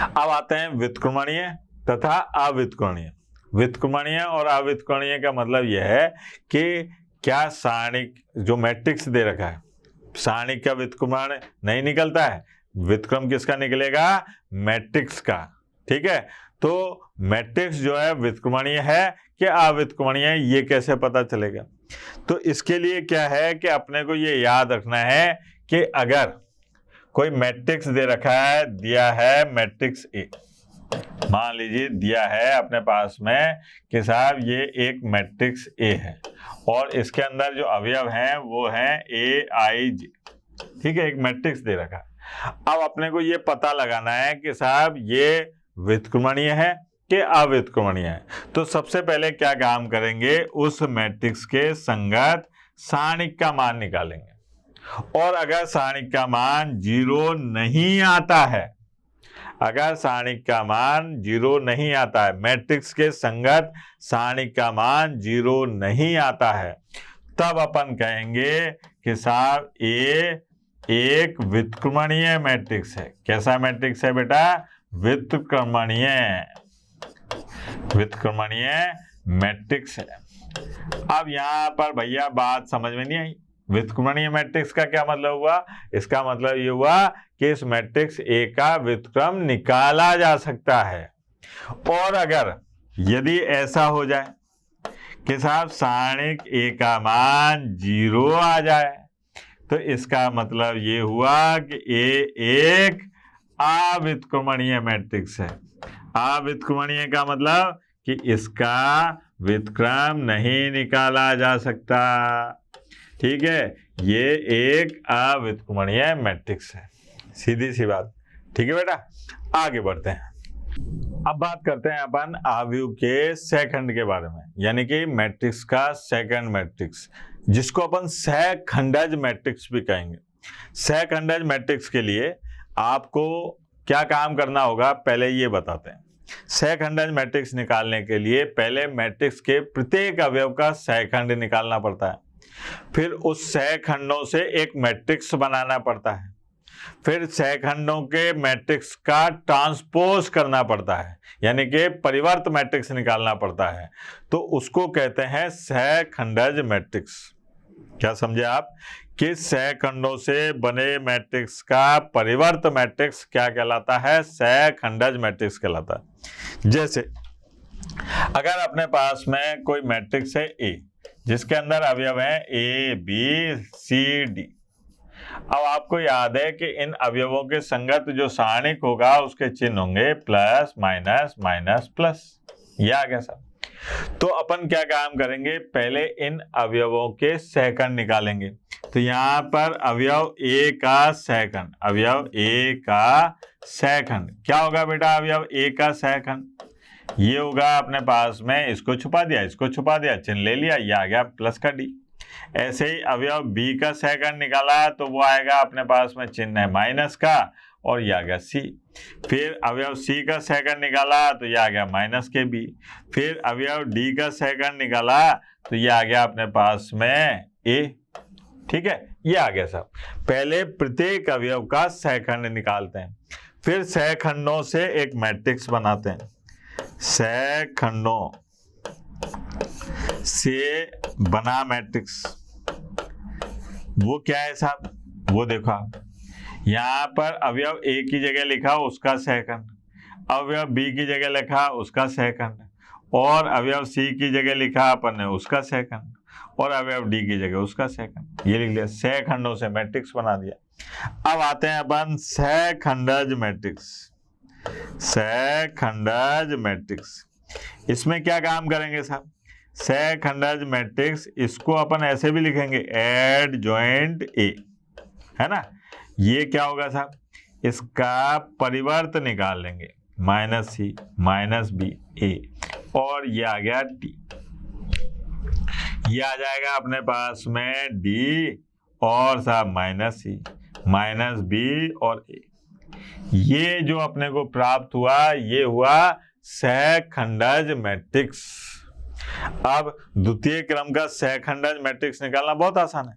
अब आते हैं व्युत्क्रमणीय तथा अव्युत्क्रमणीय। व्युत्क्रमणीय और अव्युत्क्रमणीय का मतलब यह है कि क्या सारणिक जो मैट्रिक्स दे रखा है, सारणिक का व्युत्क्रमण नहीं निकलता है, व्युत्क्रम किसका निकलेगा? मैट्रिक्स का। ठीक है, तो मैट्रिक्स जो है व्युत्क्रमणीय है कि अव्युत्क्रमणीय है, ये कैसे पता चलेगा? तो इसके लिए क्या है कि अपने को ये याद रखना है कि अगर कोई मैट्रिक्स दे रखा है, दिया है मैट्रिक्स ए, मान लीजिए दिया है अपने पास में कि साहब ये एक मैट्रिक्स ए है और इसके अंदर जो अवयव हैं वो हैं ए, आई, जे। ठीक है, एक मैट्रिक्स दे रखा है। अब अपने को ये पता लगाना है कि साहब ये व्युत्क्रमणीय है कि अव्युत्क्रमणीय है। तो सबसे पहले क्या काम करेंगे? उस मैट्रिक्स के संगत सारणिक का मान निकालेंगे, और अगर सारणिक का मान 0 नहीं आता है, अगर सारणिक का मान 0 नहीं आता है, मैट्रिक्स के संगत सारणिक का मान 0 नहीं आता है, तब अपन कहेंगे कि साहब ए एक व्युत्क्रमणीय मैट्रिक्स है। कैसा मैट्रिक्स है बेटा? व्युत्क्रमणीय, व्युत्क्रमणीय मैट्रिक्स है। अब यहां पर भैया बात समझ में नहीं आई। व्युत्क्रमणीय मैट्रिक्स का क्या मतलब हुआ? इसका मतलब ये हुआ कि इस मैट्रिक्स ए का व्युत्क्रम निकाला जा सकता है। और अगर यदि ऐसा हो जाए कि साहब सारणिक ए का मान 0 आ जाए, तो इसका मतलब ये हुआ कि ए एक अव्युत्क्रमणीय मैट्रिक्स है। अव्युत्क्रमणीय का मतलब कि इसका व्युत्क्रम नहीं निकाला जा सकता। ठीक है, ये एक अव्युत्क्रमणीय मैट्रिक्स है, सीधी सी बात। ठीक है बेटा, आगे बढ़ते हैं। अब बात करते हैं अपन आव्यूह के सहखंड के बारे में, यानी कि मैट्रिक्स का सेकंड मैट्रिक्स, जिसको अपन सहखंडज मैट्रिक्स भी कहेंगे। सहखंडज मैट्रिक्स के लिए आपको क्या काम करना होगा पहले ये बताते हैं। सहखंडज मैट्रिक्स निकालने के लिए पहले मैट्रिक्स के प्रत्येक अवयव का सहखंड निकालना पड़ता है, फिर उस सहखंडों से एक मैट्रिक्स बनाना पड़ता है, फिर सहखंडों के मैट्रिक्स का ट्रांसपोज करना पड़ता है, यानी कि परिवर्त मैट्रिक्स निकालना पड़ता है। तो उसको कहते हैं सहखंडज मैट्रिक्स। क्या समझे आप कि सहखंडों से बने मैट्रिक्स का परिवर्त मैट्रिक्स क्या कहलाता है? सहखंडज मैट्रिक्स कहलाता है। जैसे अगर अपने पास में कोई मैट्रिक्स है ए जिसके अंदर अवयव हैं ए बी सी डी, अब आपको याद है कि इन अवयवों के संगत जो सारणिक होगा उसके चिन्ह होंगे प्लस माइनस माइनस प्लस। ये आ गया सब। तो अपन क्या काम करेंगे, पहले इन अवयवों के सहखंड निकालेंगे। तो यहाँ पर अवयव ए का सहखंड, अवयव ए का सहखंड क्या होगा बेटा, अवयव ए का सहखंड ये होगा अपने पास में, इसको छुपा दिया, इसको छुपा दिया, चिन्ह ले लिया, ये आ गया प्लस का डी। ऐसे ही अवयव बी का सहखंड निकाला तो वो आएगा अपने पास में, चिन्ह है माइनस का और ये आ गया सी। फिर अवयव सी का सहखंड निकाला तो ये आ गया माइनस के बी। फिर अवयव डी का सहखंड निकाला तो ये आ गया अपने पास में ए। ठीक है, ये आ गया सब। पहले प्रत्येक अवयव का सहखंड निकालते हैं, फिर सहखंडों से एक मैट्रिक्स बनाते हैं। सहखंडों से बना मैट्रिक्स वो क्या है साहब, वो देखो आप यहाँ पर अवयव ए की जगह लिखा उसका सहखंड, अवयव बी की जगह लिखा उसका सहखंड, और अवयव सी की जगह लिखा अपन ने उसका सहखंड, और अवयव डी की जगह उसका सहखंड, ये लिख लिया। सहखंडों से मैट्रिक्स बना दिया। अब आते हैं अपन सहखंडज मैट्रिक्स। सहखंडज मैट्रिक्स, इसमें क्या काम करेंगे साहब, सहखंडज मैट्रिक्स इसको अपन ऐसे भी लिखेंगे एड जॉइंट ए, है ना। ये क्या होगा साहब, इसका परिवर्त निकाल लेंगे, माइनस सी माइनस बी ए, और ये आ गया टी। ये आ जाएगा अपने पास में डी और साहब माइनस सी माइनस बी और ए। ये जो अपने को प्राप्त हुआ ये हुआ सहखंडज मैट्रिक्स। अब द्वितीय क्रम का सहखंडज मैट्रिक्स निकालना बहुत आसान है।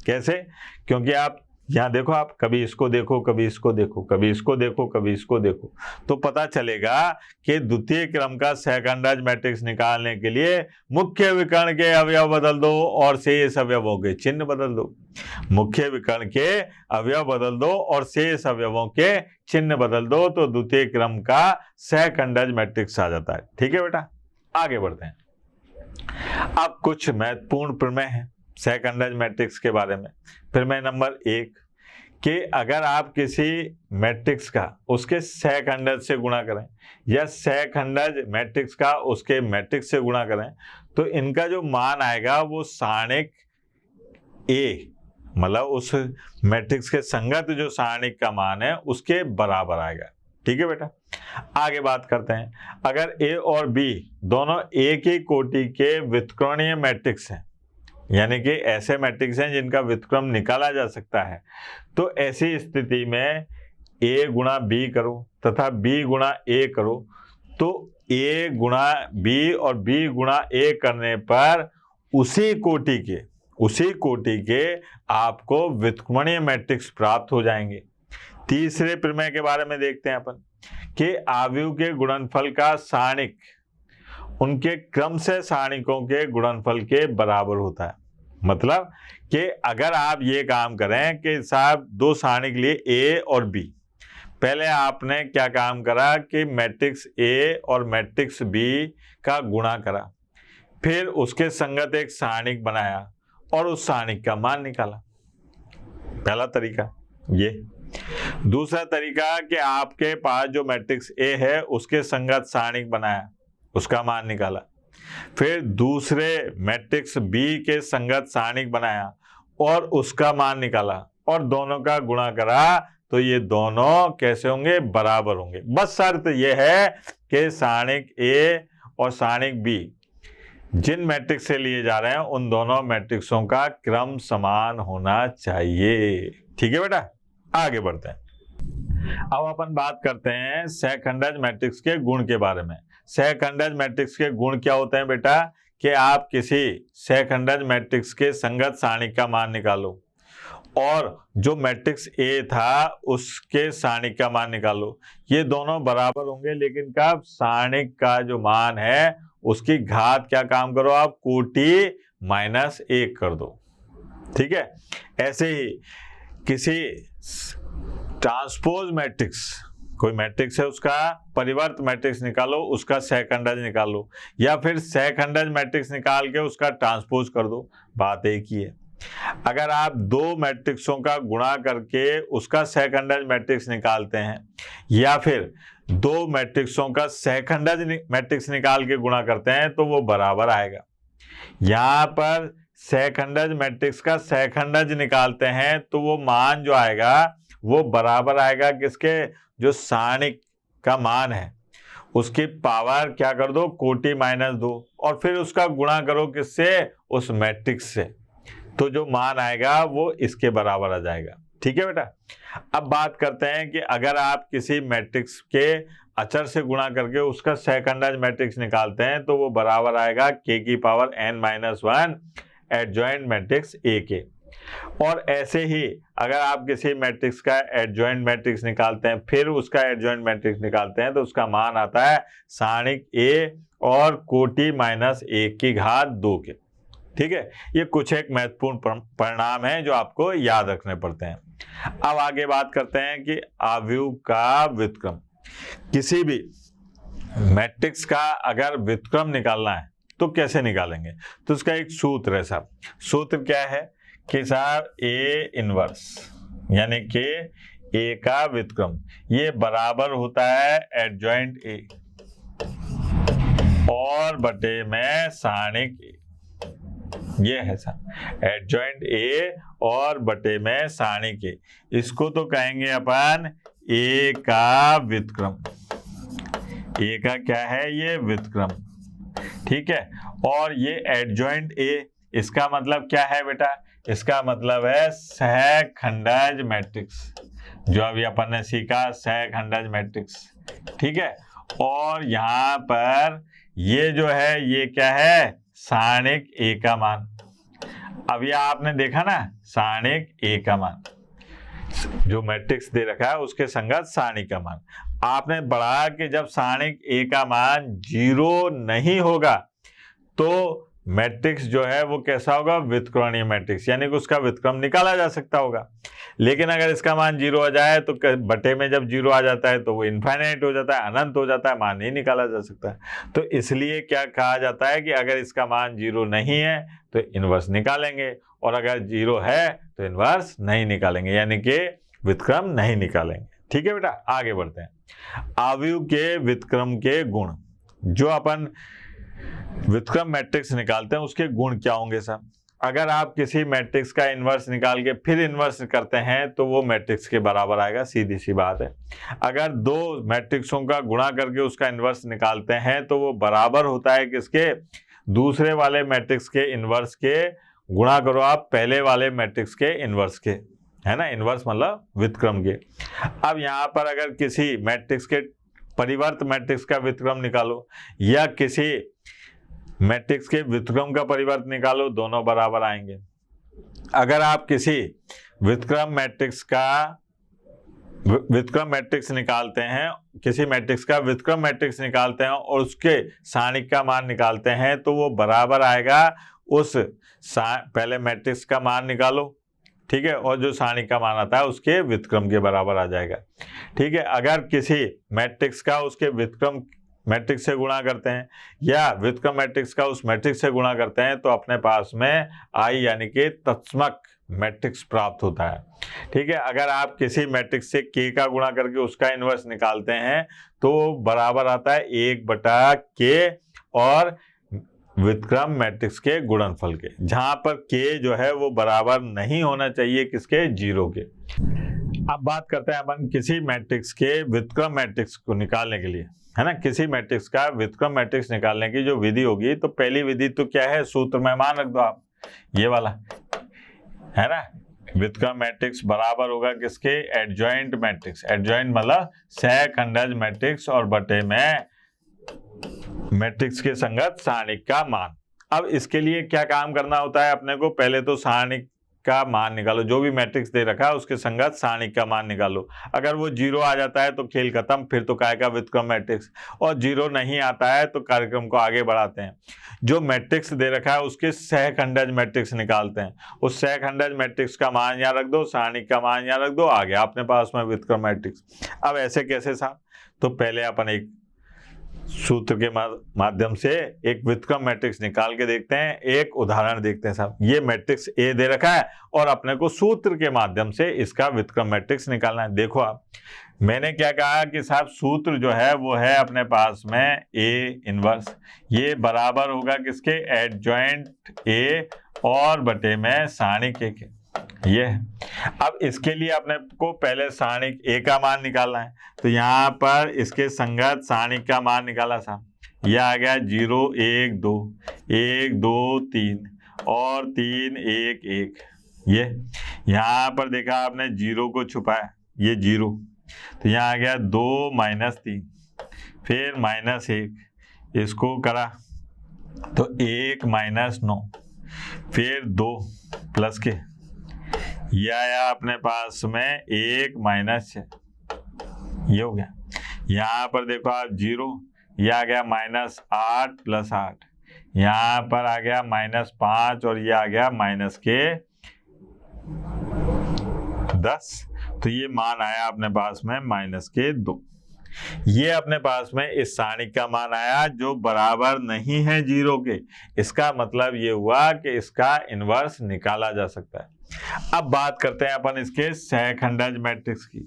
कैसे, क्योंकि आप यहाँ देखो, आप कभी इसको देखो, कभी इसको देखो, कभी इसको देखो, कभी इसको देखो, तो पता चलेगा कि द्वितीय क्रम का सहखंडज मैट्रिक्स निकालने के लिए मुख्य विकर्ण के अवयव बदल दो और शेष अवयवों के चिन्ह बदल दो। मुख्य विकर्ण के अवयव बदल दो और शेष अवयवों के चिन्ह बदल दो तो द्वितीय क्रम का सहखंडज मैट्रिक्स आ जाता है। ठीक है बेटा, आगे बढ़ते हैं। अब कुछ महत्वपूर्ण प्रमेय है सहखंडज मैट्रिक्स के बारे में। प्रमेय नंबर 1 कि अगर आप किसी मैट्रिक्स का उसके सहखंडज से गुणा करें या सहखंडज मैट्रिक्स का उसके मैट्रिक्स से गुणा करें तो इनका जो मान आएगा वो सारणिक ए, मतलब उस मैट्रिक्स के संगत जो सारणिक का मान है उसके बराबर आएगा। ठीक है बेटा, आगे बात करते हैं। अगर ए और बी दोनों एक ही कोटि के व्युत्क्रमणीय मैट्रिक्स हैं, यानी कि ऐसे मैट्रिक्स हैं जिनका व्युत्क्रम निकाला जा सकता है, तो ऐसी स्थिति में a गुणा बी करो तथा b गुणा a करो तो a गुणा b और b गुणा a करने पर उसी कोटि के आपको व्युत्क्रमणीय मैट्रिक्स प्राप्त हो जाएंगे। तीसरे प्रमेय के बारे में देखते हैं अपन कि आव्यूह के गुणनफल का सारणिक उनके क्रम से सारणिकों के गुणनफल के बराबर होता है। मतलब कि अगर आप ये काम करें कि साहब दो सारणिक लिए ए और बी, पहले आपने क्या काम करा कि मैट्रिक्स ए और मैट्रिक्स बी का गुणा करा, फिर उसके संगत एक सारणिक बनाया और उस सारणिक का मान निकाला। पहला तरीका ये। दूसरा तरीका कि आपके पास जो मैट्रिक्स ए है उसके संगत सारणिक बनाया, उसका मान निकाला, फिर दूसरे मैट्रिक्स बी के संगत सारणिक बनाया और उसका मान निकाला और दोनों का गुणा करा तो ये दोनों कैसे होंगे, बराबर होंगे। बस शर्त ये है कि सारणिक ए और सारणिक बी जिन मैट्रिक्स से लिए जा रहे हैं उन दोनों मैट्रिक्सों का क्रम समान होना चाहिए। ठीक है बेटा, आगे बढ़ते हैं। अब अपन बात करते हैं सहखंडज मैट्रिक्स के गुण के बारे में। सहखंडज मैट्रिक्स के गुण क्या होते हैं बेटा कि आप किसी सहखंडज मैट्रिक्स के संगत सारणिक का मान निकालो और जो मैट्रिक्स ए था उसके सारणिक का मान निकालो, ये दोनों बराबर होंगे, लेकिन कब, सारणिक का जो मान है उसकी घात क्या काम करो आप, कोटि -1 कर दो। ठीक है, ऐसे ही किसी ट्रांसपोज मैट्रिक्स कोई मैट्रिक्स है उसका परिवर्त मैट्रिक्स निकालो, उसका सहखंडज निकालो, या फिर सहखंडज मैट्रिक्स निकाल के उसका ट्रांसपोज कर दो, बात एक ही है। अगर आप दो मैट्रिक्सों का गुणा करके उसका सहखंडज मैट्रिक्स निकालते हैं या फिर दो मैट्रिक्सों का सहखंडज मैट्रिक्स निकाल के गुणा करते हैं तो वो बराबर आएगा। यहां पर सहखंडज मैट्रिक्स का सहखंडज निकालते हैं तो वो मान जो आएगा वो बराबर आएगा किसके, जो सारणिक का मान है उसकी पावर क्या कर दो, कोटि -2, और फिर उसका गुणा करो किससे, उस मैट्रिक्स से, तो जो मान आएगा वो इसके बराबर आ जाएगा। ठीक है बेटा। अब बात करते हैं कि अगर आप किसी मैट्रिक्स के अचर से गुणा करके उसका सहखंडज मैट्रिक्स निकालते हैं तो वो बराबर आएगा k⁻n−1 एडजॉइंट मैट्रिक्स A के। और ऐसे ही अगर आप किसी मैट्रिक्स का एडजॉइंट मैट्रिक्स निकालते हैं फिर उसका एडजॉइंट मैट्रिक्स निकालते हैं तो उसका मान आता है सारणिक A और कोटि -1/2 के। ठीक है, ये कुछ एक महत्वपूर्ण परिणाम है जो आपको याद रखने पड़ते हैं। अब आगे बात करते हैं कि आव्यूह का व्युत्क्रम। किसी भी मैट्रिक्स का अगर व्युत्क्रम निकालना है तो कैसे निकालेंगे, तो उसका एक सूत्र है साहब। सूत्र क्या है कि साहब A इनवर्स यानी कि A का व्युत्क्रम ये बराबर होता है एडजॉइंट A और बटे में सारणिक A। ये है साहब एडजॉइंट A और बटे में सारणिक A। इसको तो कहेंगे अपन A का व्युत्क्रम। A का क्या है, ये व्युत्क्रम। ठीक है, और ये एडजॉइंट A, इसका मतलब क्या है बेटा, इसका मतलब है सहखंडज मैट्रिक्स, जो अभी अपन ने सीखा सहखंडज मैट्रिक्स। ठीक है, और यहाँ पर ये जो है ये क्या है, सारणिक A का मान। अब ये आपने देखा ना सारणिक A का मान, जो मैट्रिक्स दे रखा है उसके संगत सारणिक का मान। आपने पढ़ा कि जब सारणिक A का मान 0 नहीं होगा तो मैट्रिक्स जो है वो कैसा होगा, व्युत्क्रमणीय मैट्रिक्स, यानी कि उसका व्युत्क्रम निकाला जा सकता होगा। लेकिन अगर इसका मान 0 आ जाए तो बटे में जब 0 आ जाता है तो वो इनफाइनाइट हो जाता है, अनंत हो जाता है, मान नहीं निकाला जा सकता। तो इसलिए क्या कहा जाता है कि अगर इसका मान 0 नहीं है तो इनवर्स निकालेंगे, और अगर 0 है तो इनवर्स नहीं निकालेंगे, यानी कि व्युत्क्रम नहीं निकालेंगे। ठीक है बेटा, आगे बढ़ते हैं। आव्यूह के व्युत्क्रम के गुण, जो अपन व्युत्क्रम मैट्रिक्स निकालते हैं उसके गुण क्या होंगे साहब। अगर आप किसी मैट्रिक्स का इनवर्स निकाल के फिर इनवर्स करते हैं तो वो मैट्रिक्स के बराबर आएगा, सीधी सी बात है। अगर दो मैट्रिक्सों का गुणा करके उसका इनवर्स निकालते हैं तो वो बराबर होता है किसके, दूसरे वाले मैट्रिक्स के इनवर्स के। गुणा करो आप पहले वाले मैट्रिक्स के इनवर्स के, है ना, इनवर्स मतलब व्युत्क्रम के। अब यहाँ पर अगर किसी मैट्रिक्स के परिवर्त मैट्रिक्स का व्युत्क्रम निकालो या किसी मैट्रिक्स के व्युत्क्रम का परिवर्त निकालो, दोनों बराबर आएंगे। अगर आप किसी व्युत्क्रम मैट्रिक्स निकालते हैं, किसी मैट्रिक्स का व्युत्क्रम मैट्रिक्स निकालते हैं और उसके सारणिक का मान निकालते हैं तो वो बराबर आएगा उस पहले मैट्रिक्स का मान निकालो, ठीक है, और जो सारणिक का मान आता है उसके व्युत्क्रम के बराबर आ जाएगा। ठीक है, अगर किसी मैट्रिक्स का उसके व्युत्क्रम मैट्रिक्स से गुणा करते हैं या व्युत्क्रम मैट्रिक्स का उस मैट्रिक्स से गुणा करते हैं तो अपने पास में I यानी कि तत्समक मैट्रिक्स प्राप्त होता है। ठीक है, अगर आप किसी मैट्रिक्स से K का गुणा करके उसका इनवर्स निकालते हैं तो बराबर आता है 1/K और व्युत्क्रम मैट्रिक्स के गुणनफल के, जहां पर K जो है वो बराबर नहीं होना चाहिए किसके, 0 के। अब बात करते हैं अपन किसी मैट्रिक्स के व्युत्क्रम मैट्रिक्स को निकालने के लिए, है ना, किसी मैट्रिक्स का व्युत्क्रम मैट्रिक्स निकालने की जो विधि होगी, तो पहली विधि तो क्या है, सूत्र में मान रख दो आप, ये वाला, है ना, व्युत्क्रम मैट्रिक्स बराबर होगा किसके, एडजॉइंट मैट्रिक्स। एडजॉइंट मतलब सहखंडज मैट्रिक्स और बटे में मैट्रिक्स के संगत सारणिक का मान। अब इसके लिए क्या काम करना होता है अपने को, पहले तो सारणिक का मान निकालो, जो भी मैट्रिक्स दे रखा है उसके संगत सारणिक का मान निकालो। अगर वो 0 आ जाता है तो खेल खत्म, फिर तो काय का व्युत्क्रम मैट्रिक्स, और 0 नहीं आता है तो कार्यक्रम को आगे बढ़ाते हैं। जो मैट्रिक्स दे रखा है उसके सहखंडज मैट्रिक्स निकालते हैं, उस सहखंडज मैट्रिक्स का मान यहाँ रख दो, सारणिक का मान यहाँ रख दो, आ गया अपने पास में व्युत्क्रम मैट्रिक्स। अब ऐसे कैसे साहब? तो पहले अपन एक सूत्र के माध्यम से एक व्युत्क्रम मैट्रिक्स निकाल के देखते हैं, एक उदाहरण देखते हैं साहब। ये मैट्रिक्स ए दे रखा है और अपने को सूत्र के माध्यम से इसका व्युत्क्रम मैट्रिक्स निकालना है। देखो आप, मैंने क्या कहा कि साहब सूत्र जो है वो है अपने पास में ए इनवर्स, ये बराबर होगा किसके? एडजॉइंट ए और बटे में सारणिक ए के। ये अब इसके लिए अपने को पहले सारणिक ए का मान निकालना है, तो यहाँ पर इसके संगत सारणिक का मान निकाला साहब, यह आ गया 0 1 2 1 2 3 और 3 1 1। ये यहाँ पर देखा आपने 0 को छुपाया, ये 0, तो यहाँ आ गया 2 -3, फिर -1, इसको करा तो 1 -9, फिर 2 प्लस के, यह आया अपने पास में 1 -6, ये हो गया। यहाँ पर देखो आप 0, यह आ गया -8 + 8, यहाँ पर आ गया -5 और यह आ गया -10, तो ये मान आया अपने पास में -2। ये अपने पास में इस सारणिक का मान आया जो बराबर नहीं है 0 के। इसका मतलब ये हुआ कि इसका इनवर्स निकाला जा सकता है। अब बात करते हैं अपन इसके सहखंडज मैट्रिक्स की।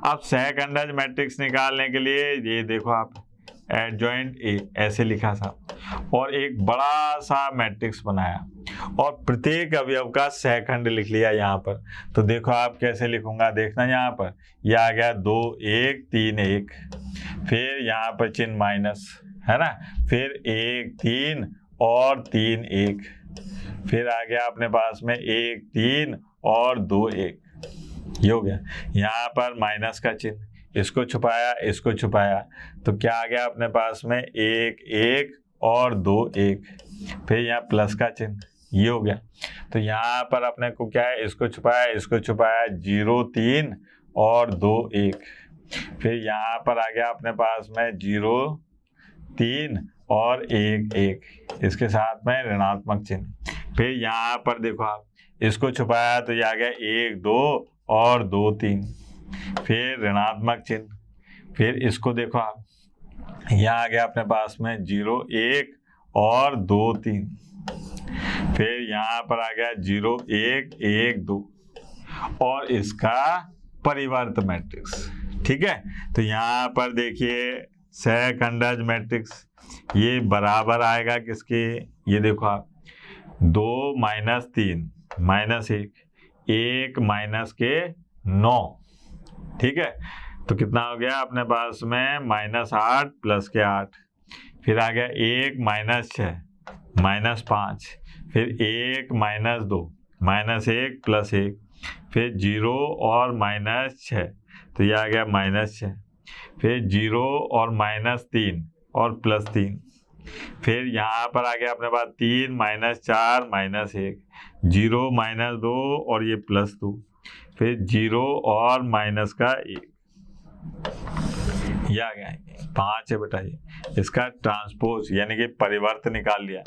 अब सहखंडज मैट्रिक्स निकालने के लिए ये देखो आप, एडजॉइंट ए ऐसे लिखा था और एक बड़ा सा मैट्रिक्स बनाया और प्रत्येक अवयव का सहखंड लिख लिया यहाँ पर। तो देखो आप कैसे लिखूंगा, देखना यहाँ पर, यह आ गया 2 1 3 1, फिर यहाँ पर चिन्ह माइनस है ना, फिर 1 3 और 3 1, फिर आ गया अपने पास में 1 3 और 2 1, ये हो गया। यहाँ पर माइनस का चिन्ह, इसको छुपाया इसको छुपाया, तो क्या आ गया अपने पास में 1 1 और 2 1, फिर यहाँ प्लस का चिन्ह, ये हो गया। तो यहाँ पर अपने को क्या है, इसको छुपाया इसको छुपाया, 0 3 और 2 1, फिर यहाँ पर आ गया अपने पास में 0 3 और 1 1, इसके साथ में ऋणात्मक चिन्ह। फिर यहाँ पर देखो आप, इसको छुपाया तो ये आ गया 1 2 और 2 3, फिर ऋणात्मक चिन्ह। फिर इसको देखो आप, यहाँ आ गया अपने पास में 0 1 और 2 3, फिर यहाँ पर आ गया 0 1 1 2 और इसका परिवर्त मैट्रिक्स। ठीक है, तो यहाँ पर देखिए सहखंडज मैट्रिक्स ये बराबर आएगा किसके, ये देखो आप 2 -3 -1 1 -9, ठीक है, तो कितना हो गया अपने पास में -8 + के 8, फिर आ गया 1 -6 -5, फिर 1 -2 -1 + 1, फिर 0 और -6, तो ये आ गया -6, फिर 0 और -3 और +3, फिर यहाँ पर आ गया अपने पास 3 -4 -1, 0 -2 और ये +2, फिर 0 और माइनस का 1, ये आ गया 5 है बेटा। ये इसका ट्रांसपोज यानी कि परिवर्त निकाल लिया,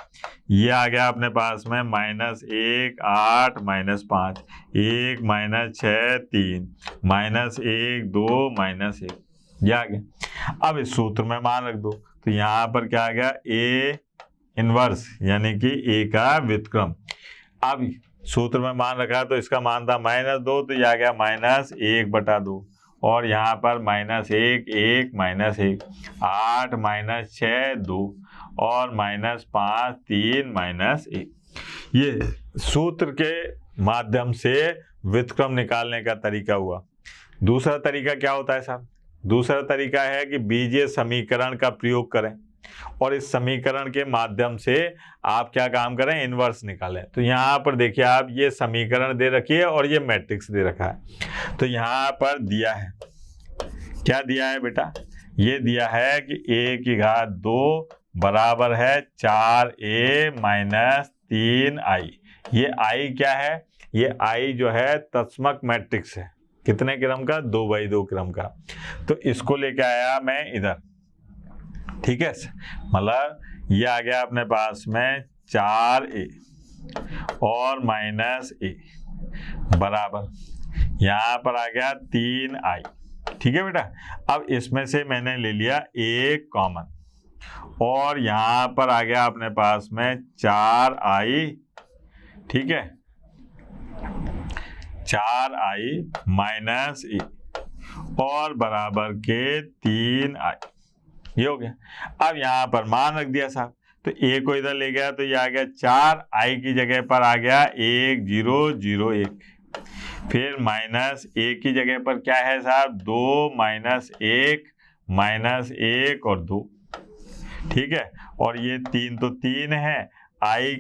ये आ गया अपने पास में -1 8 -5 1 -6 3 -1 2 -1, ये आ गया। अब इस सूत्र में मान रख दो, तो यहाँ पर क्या आ गया, ए इनवर्स यानी कि ए का व्युत्क्रम। अब सूत्र में मान रखा तो इसका मान था -2, तो ये आ गया -1/2 और यहाँ पर -1 1 -1 8 -6 2 और -5 3 -1। ये सूत्र के माध्यम से व्युत्क्रम निकालने का तरीका हुआ। दूसरा तरीका क्या होता है साहब? दूसरा तरीका है कि बीजीय समीकरण का प्रयोग करें और इस समीकरण के माध्यम से आप क्या काम करें, इनवर्स निकालें। तो यहाँ पर देखिए आप, ये समीकरण दे रखी है और ये मैट्रिक्स दे रखा है। तो यहाँ पर दिया है, क्या दिया है बेटा, ये दिया है कि a⁻2 बराबर है 4a - 3i। ये i क्या है, ये I जो है तत्समक मैट्रिक्स है, कितने क्रम का, 2x2 क्रम का। तो इसको लेके आया मैं इधर, ठीक है, मतलब ये आ गया अपने पास में 4a और -a बराबर, यहाँ पर आ गया 3i, ठीक है बेटा। अब इसमें से मैंने ले लिया एक कॉमन और यहाँ पर आ गया अपने पास में 4i, ठीक है, 4i माइनस a और बराबर के 3i, ये हो गया। अब यहाँ पर मान रख दिया साहब, तो a को इधर ले गया तो ये आ गया 4i की जगह पर आ गया 1 0 0 1, फिर -a की जगह पर क्या है साहब, 2 -1 -1 और 2, ठीक है, और ये 3 तो 3 है, i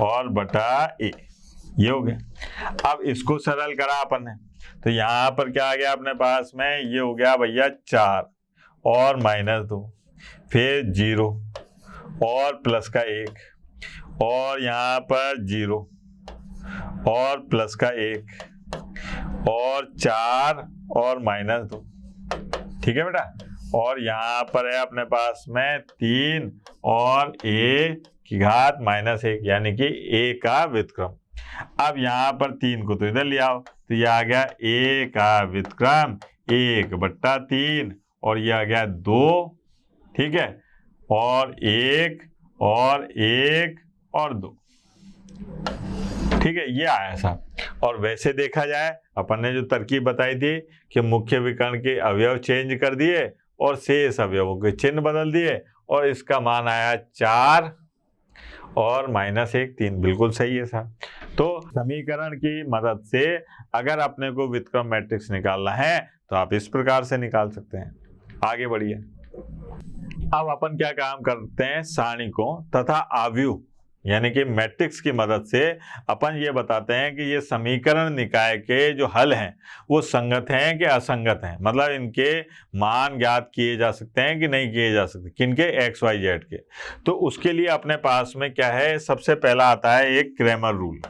और बटा a, ये हो गया। अब इसको सरल करा अपन ने, तो यहाँ पर क्या आ गया अपने पास में, ये हो गया भैया 4 और -2, फिर 0 और प्लस का 1 और यहाँ पर 0 और प्लस का 1 और 4 और -2, ठीक है बेटा, और यहाँ पर है अपने पास में 3 और a की घात -1 यानी कि a का व्युत्क्रम। अब यहाँ पर 3 को तो इधर ले आओ, तो ये आ गया a का व्युत्क्रम 1/3 और ये आ गया 2, ठीक है, और 1 और 1 और 2, ठीक है, ये आया साहब। और वैसे देखा जाए अपन ने जो तरकीब बताई थी कि मुख्य विकर्ण के अवयव चेंज कर दिए और शेष अवयवों के चिन्ह बदल दिए और इसका मान आया 4 और -1 3, बिल्कुल सही है साहब। तो समीकरण की मदद से अगर अपने को व्युत्क्रम मैट्रिक्स निकालना है तो आप इस प्रकार से निकाल सकते हैं। आगे बढ़िए। अब अपन क्या काम करते हैं, सारणिकों तथा आव्यूह यानी कि मैट्रिक्स की मदद से अपन ये बताते हैं कि ये समीकरण निकाय के जो हल हैं वो संगत हैं कि असंगत हैं, मतलब इनके मान ज्ञात किए जा सकते हैं कि नहीं किए जा सकते, किनके, x y z के। तो उसके लिए अपने पास में क्या है, सबसे पहला आता है एक क्रैमर रूल।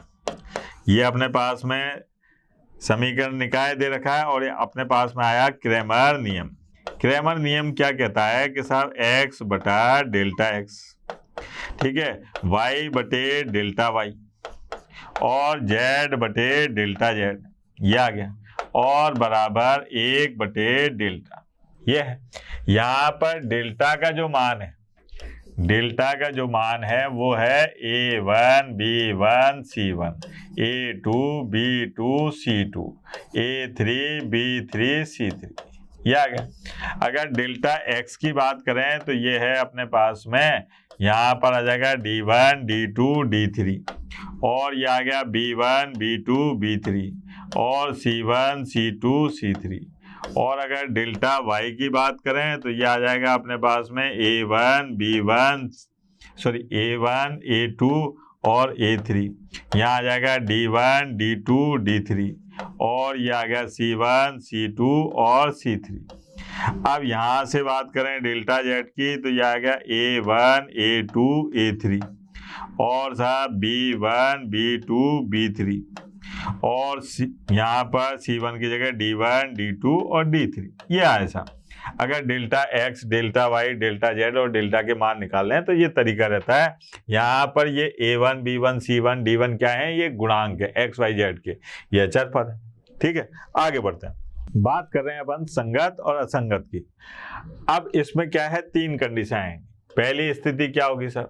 ये अपने पास में समीकरण निकाय दे रखा है और अपने पास में आया क्रैमर नियम। क्रैमर नियम क्या कहता है कि साहब x बटा डेल्टा x, ठीक है, y बटे डेल्टा y और z बटे डेल्टा z, ये आ गया, और बराबर 1 बटे डेल्टा, ये है। यहाँ पर डेल्टा का जो मान है, डेल्टा का जो मान है वो है a1 b1 c1 a2 b2 c2 a3 b3 c3, ये आ गया। अगर डेल्टा x की बात करें तो ये है अपने पास में, यहाँ पर आ जाएगा d1 d2 d3 और ये आ गया b1 b2 b3 और c1 c2 c3। और अगर डेल्टा y की बात करें तो ये आ जाएगा अपने पास में a1 a2 और a3, यहाँ आ जाएगा d1 d2 d3 और ये आ गया c1 c2 और c3। अब यहाँ से बात करें डेल्टा z की तो ये आ गया a1 a2 a3 और साहब b1 b2 b3 और यहाँ पर c1 की जगह d1 d2 और d3, ये आया साहब। अगर delta x delta y delta z और डेल्टा के मान निकालने हैं तो ये तरीका रहता है। यहाँ पर ये a1 b1 c1 d1 क्या है, ये गुणांक है x y z के, ये अचर पद है, ठीक है। आगे बढ़ते हैं, बात कर रहे हैं अपन संगत और असंगत की। अब इसमें क्या है, 3 कंडीशन है। पहली स्थिति क्या होगी सर,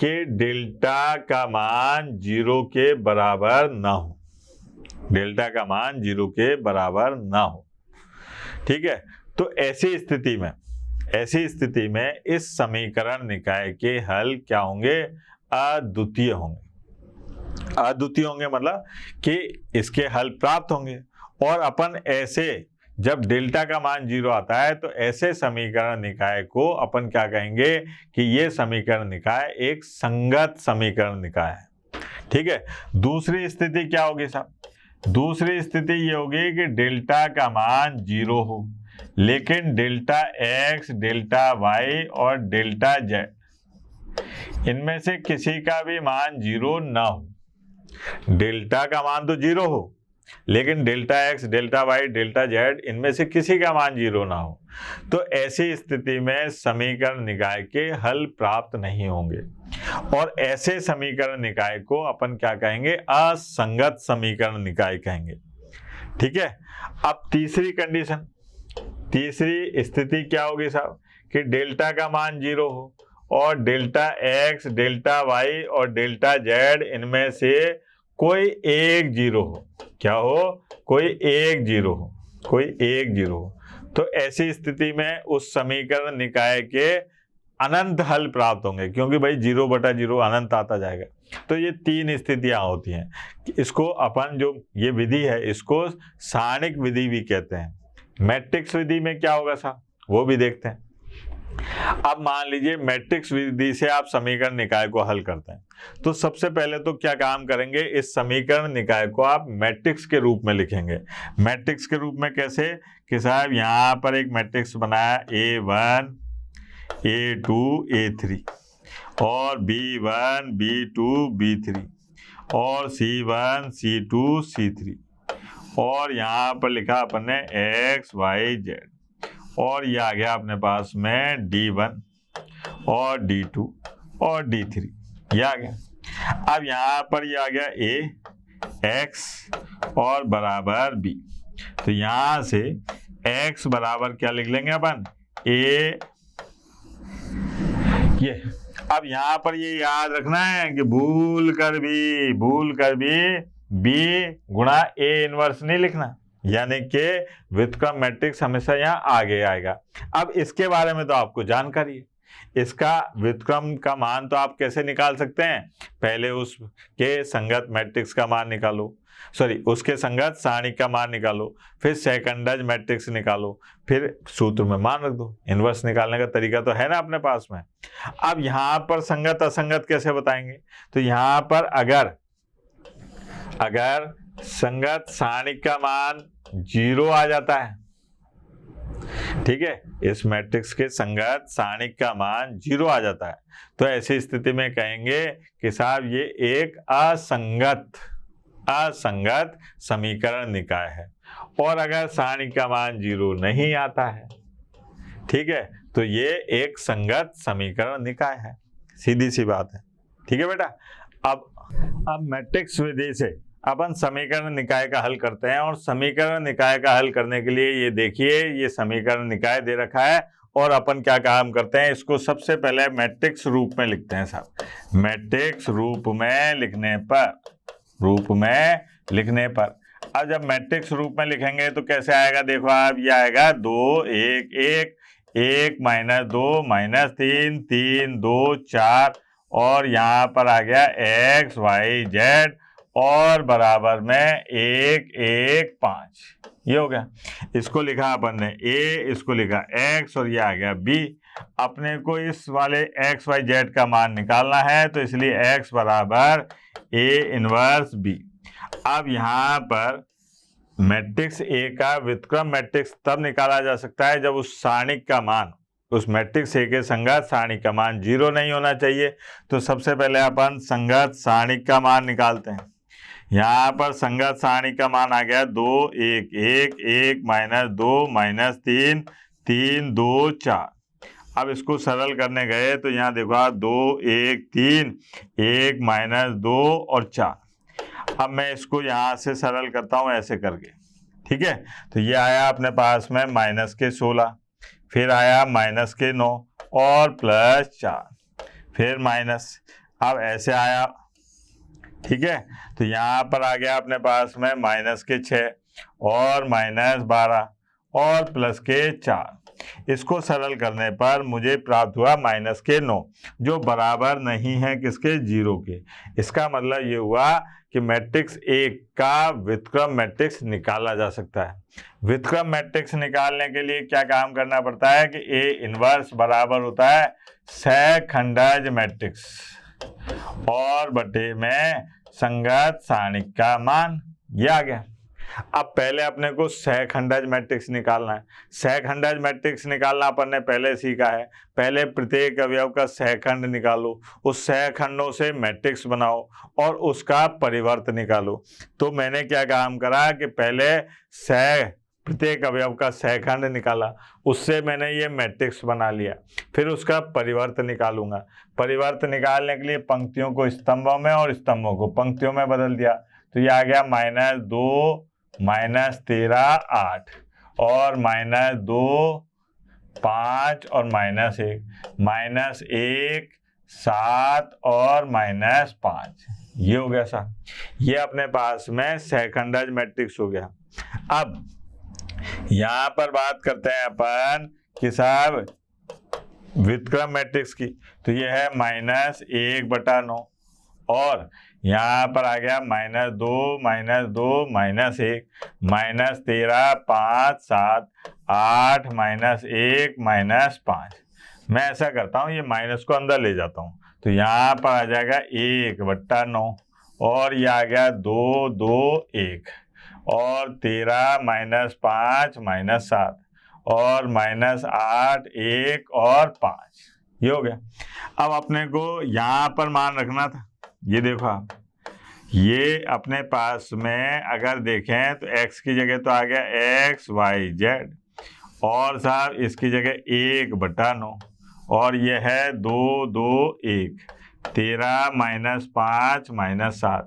कि डेल्टा का मान 0 के बराबर ना हो, डेल्टा का मान 0 के बराबर ना हो, ठीक है। तो ऐसी स्थिति में इस समीकरण निकाय के हल क्या होंगे, अद्वितीय होंगे। अद्वितीय होंगे मतलब कि इसके हल प्राप्त होंगे। और अपन ऐसे जब डेल्टा का मान 0 आता है तो ऐसे समीकरण निकाय को अपन क्या कहेंगे कि ये समीकरण निकाय एक संगत समीकरण निकाय है, ठीक है। दूसरी स्थिति क्या होगी साहब, दूसरी स्थिति ये होगी कि डेल्टा का मान 0 हो लेकिन डेल्टा x डेल्टा y और डेल्टा z इनमें से किसी का भी मान 0 ना हो, डेल्टा का मान तो 0 हो, लेकिन delta X, delta Y, delta Z इनमें से किसी का मान 0 ना हो, तो ऐसी स्थिति में समीकरण निकाय के हल प्राप्त नहीं होंगे। और ऐसे समीकरण निकाय को अपन क्या कहेंगे? असंगत समीकरण निकाय कहेंगे। ठीक है। अब तीसरी कंडीशन, तीसरी स्थिति क्या होगी साहब? कि डेल्टा का मान 0 हो और डेल्टा एक्स, डेल्टा वाई और डेल्टा जेड इनमें से कोई एक 0 हो। क्या हो? कोई एक 0 हो, कोई एक 0 हो। तो ऐसी स्थिति में उस समीकरण निकाय के अनंत हल प्राप्त होंगे, क्योंकि भाई 0/0 अनंत आता जाएगा। तो ये 3 स्थितियां होती हैं। इसको अपन जो ये विधि है इसको सारणिक विधि भी कहते हैं। मैट्रिक्स विधि में क्या होगा साहब, वो भी देखते हैं। अब मान लीजिए मैट्रिक्स विधि से आप समीकरण निकाय को हल करते हैं, तो सबसे पहले तो क्या काम करेंगे? इस समीकरण निकाय को आप मैट्रिक्स के रूप में लिखेंगे। मैट्रिक्स के रूप में कैसे? कि साहब यहाँ पर एक मैट्रिक्स बनाया A1 A2 A3 और B1 B2 B3 और C1 C2 C3 और यहाँ पर लिखा अपन ने X Y Z और ये आ गया अपने पास में D1 और D2 और D3, ये आ गया। अब यहाँ पर ये आ गया A X और बराबर B, तो यहाँ से X बराबर क्या लिख लेंगे अपन? A। ये अब यहाँ पर ये याद रखना है कि भूल कर भी B गुणा A इनवर्स नहीं लिखना, यानी कि व्युत्क्रम मैट्रिक्स हमेशा यहाँ आगे आएगा। अब इसके बारे में तो आपको जानकारी है। इसका व्युत्क्रम का मान तो आप कैसे निकाल सकते हैं? पहले उसके संगत मैट्रिक्स का मान निकालो, उसके संगत सारणी का मान निकालो, फिर सेकंडज मैट्रिक्स निकालो, फिर सूत्र में मान रख दो। इनवर्स निकालने का तरीका तो है ना अपने पास में। अब यहाँ पर संगत असंगत कैसे बताएंगे? तो यहाँ पर अगर संगत सारणी का मान 0 आ जाता है, ठीक है, इस मैट्रिक्स के संगत सारणी का मान 0 आ जाता है, तो ऐसी स्थिति में कहेंगे कि साहब ये एक असंगत समीकरण निकाय है। और अगर सारणी का मान 0 नहीं आता है, ठीक है, तो ये एक संगत समीकरण निकाय है। सीधी सी बात है। ठीक है बेटा। अब मैट्रिक्स विधि से अपन समीकरण निकाय का हल करते हैं। और समीकरण निकाय का हल करने के लिए ये देखिए, ये समीकरण निकाय दे रखा है और अपन क्या काम करते हैं? इसको सबसे पहले मैट्रिक्स रूप में लिखते हैं साहब। मैट्रिक्स रूप में लिखने पर अब जब मैट्रिक्स रूप में लिखेंगे तो कैसे आएगा? देखो आप, ये आएगा 2 1 1 1 -2 -3 3 2 4 और यहाँ पर आ गया X Y Z और बराबर में 1 1 5, ये हो गया। इसको लिखा अपन ने A, इसको लिखा X और ये आ गया B। अपने को इस वाले X Y Z का मान निकालना है, तो इसलिए X बराबर A इनवर्स B। अब यहाँ पर मैट्रिक्स A का व्युत्क्रम मैट्रिक्स तब निकाला जा सकता है जब उस सारणी का मान, उस मैट्रिक्स A के संगत सारणी का मान 0 नहीं होना चाहिए। तो सबसे पहले अपन संगत सारणी का मान निकालते हैं। यहाँ पर संगत सारणी का मान आ गया 2 1 1 1 -2 -3 3 2 4। अब इसको सरल करने गए तो यहाँ देखो 2 1 3 1 -2 और 4। अब मैं इसको यहाँ से सरल करता हूँ ऐसे करके, ठीक है। तो ये आया अपने पास में -16, फिर आया -9 और +4, फिर माइनस, अब ऐसे आया, ठीक है। तो यहाँ पर आ गया अपने पास में -6 और -12 और +4। इसको सरल करने पर मुझे प्राप्त हुआ -9, जो बराबर नहीं है किसके? 0 के। इसका मतलब ये हुआ कि मैट्रिक्स A का व्युत्क्रम मैट्रिक्स निकाला जा सकता है। व्युत्क्रम मैट्रिक्स निकालने के लिए क्या काम करना पड़ता है कि A इनवर्स बराबर होता है सेकंडज मैट्रिक्स और बटे में संगत सारणी का मान, ये आ गया। अब पहले अपने को सहखंडज मैट्रिक्स निकालना है। सहखंडज मैट्रिक्स निकालना अपन ने पहले सीखा है। पहले प्रत्येक अवयव का सहखंड निकालो, उस सहखंडों से मैट्रिक्स बनाओ और उसका परिवर्त निकालो। तो मैंने क्या काम करा कि पहले प्रत्येक अवयव का सहखंड निकाला, उससे मैंने ये मैट्रिक्स बना लिया। फिर उसका परिवर्त निकालूंगा। परिवर्त निकालने के लिए पंक्तियों को स्तंभों में और स्तंभों को पंक्तियों में बदल दिया। तो ये आ गया -2 -13 8 और -2 5 और -1 -1 7 और -5। ये हो गया सा। ये अपने पास में सहखंडज मैट्रिक्स हो गया। अब यहां पर बात करते हैं अपन कि साहब व्युत्क्रम मैट्रिक्स की। तो ये है -1/9 और यहाँ पर आ गया -2 -2 -1 -13 5 7 8 -1 -5। मैं ऐसा करता हूँ, ये माइनस को अंदर ले जाता हूँ। तो यहाँ पर आ जाएगा 1/9 और ये आ गया 2 2 1 और 13 -5 -7 और -8 1 और 5। ये हो गया। अब अपने को यहाँ पर मान रखना था। ये देखो आप, ये अपने पास में अगर देखें तो x की जगह तो आ गया x y z और साहब इसकी जगह 1/9 और ये है 2 2 1 13 -5 -7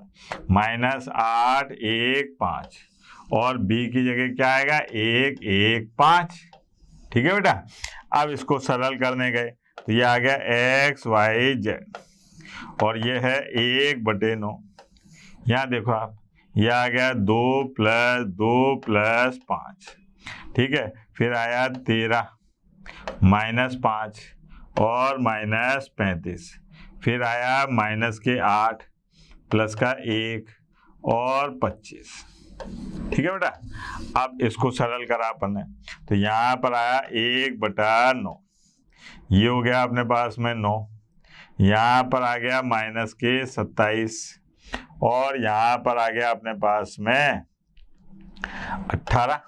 -8 1 5 और b की जगह क्या आएगा 1 1 5। ठीक है बेटा। अब इसको सरल करने गए तो ये आ गया x y z और ये है 1/9। यहाँ देखो आप, ये आ गया 2 + 2 + 5। ठीक है। फिर आया 13 -5 और -35। फिर आया -8 +1 और 25। ठीक है बेटा। अब इसको सरल करा अपन ने तो यहाँ पर आया 1/9। ये हो गया अपने पास में 9। यहाँ पर आ गया -27 और यहाँ पर आ गया अपने पास में 18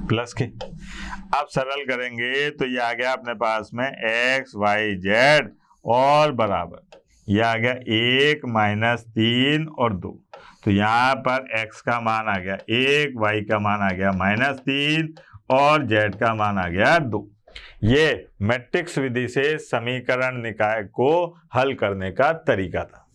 प्लस के। अब सरल करेंगे तो ये आ गया अपने पास में x y z और बराबर ये आ गया 1 -3 और 2। तो यहाँ पर x का मान आ गया 1, y का मान आ गया -3 और z का मान आ गया 2। ये मैट्रिक्स विधि से समीकरण निकाय को हल करने का तरीका था।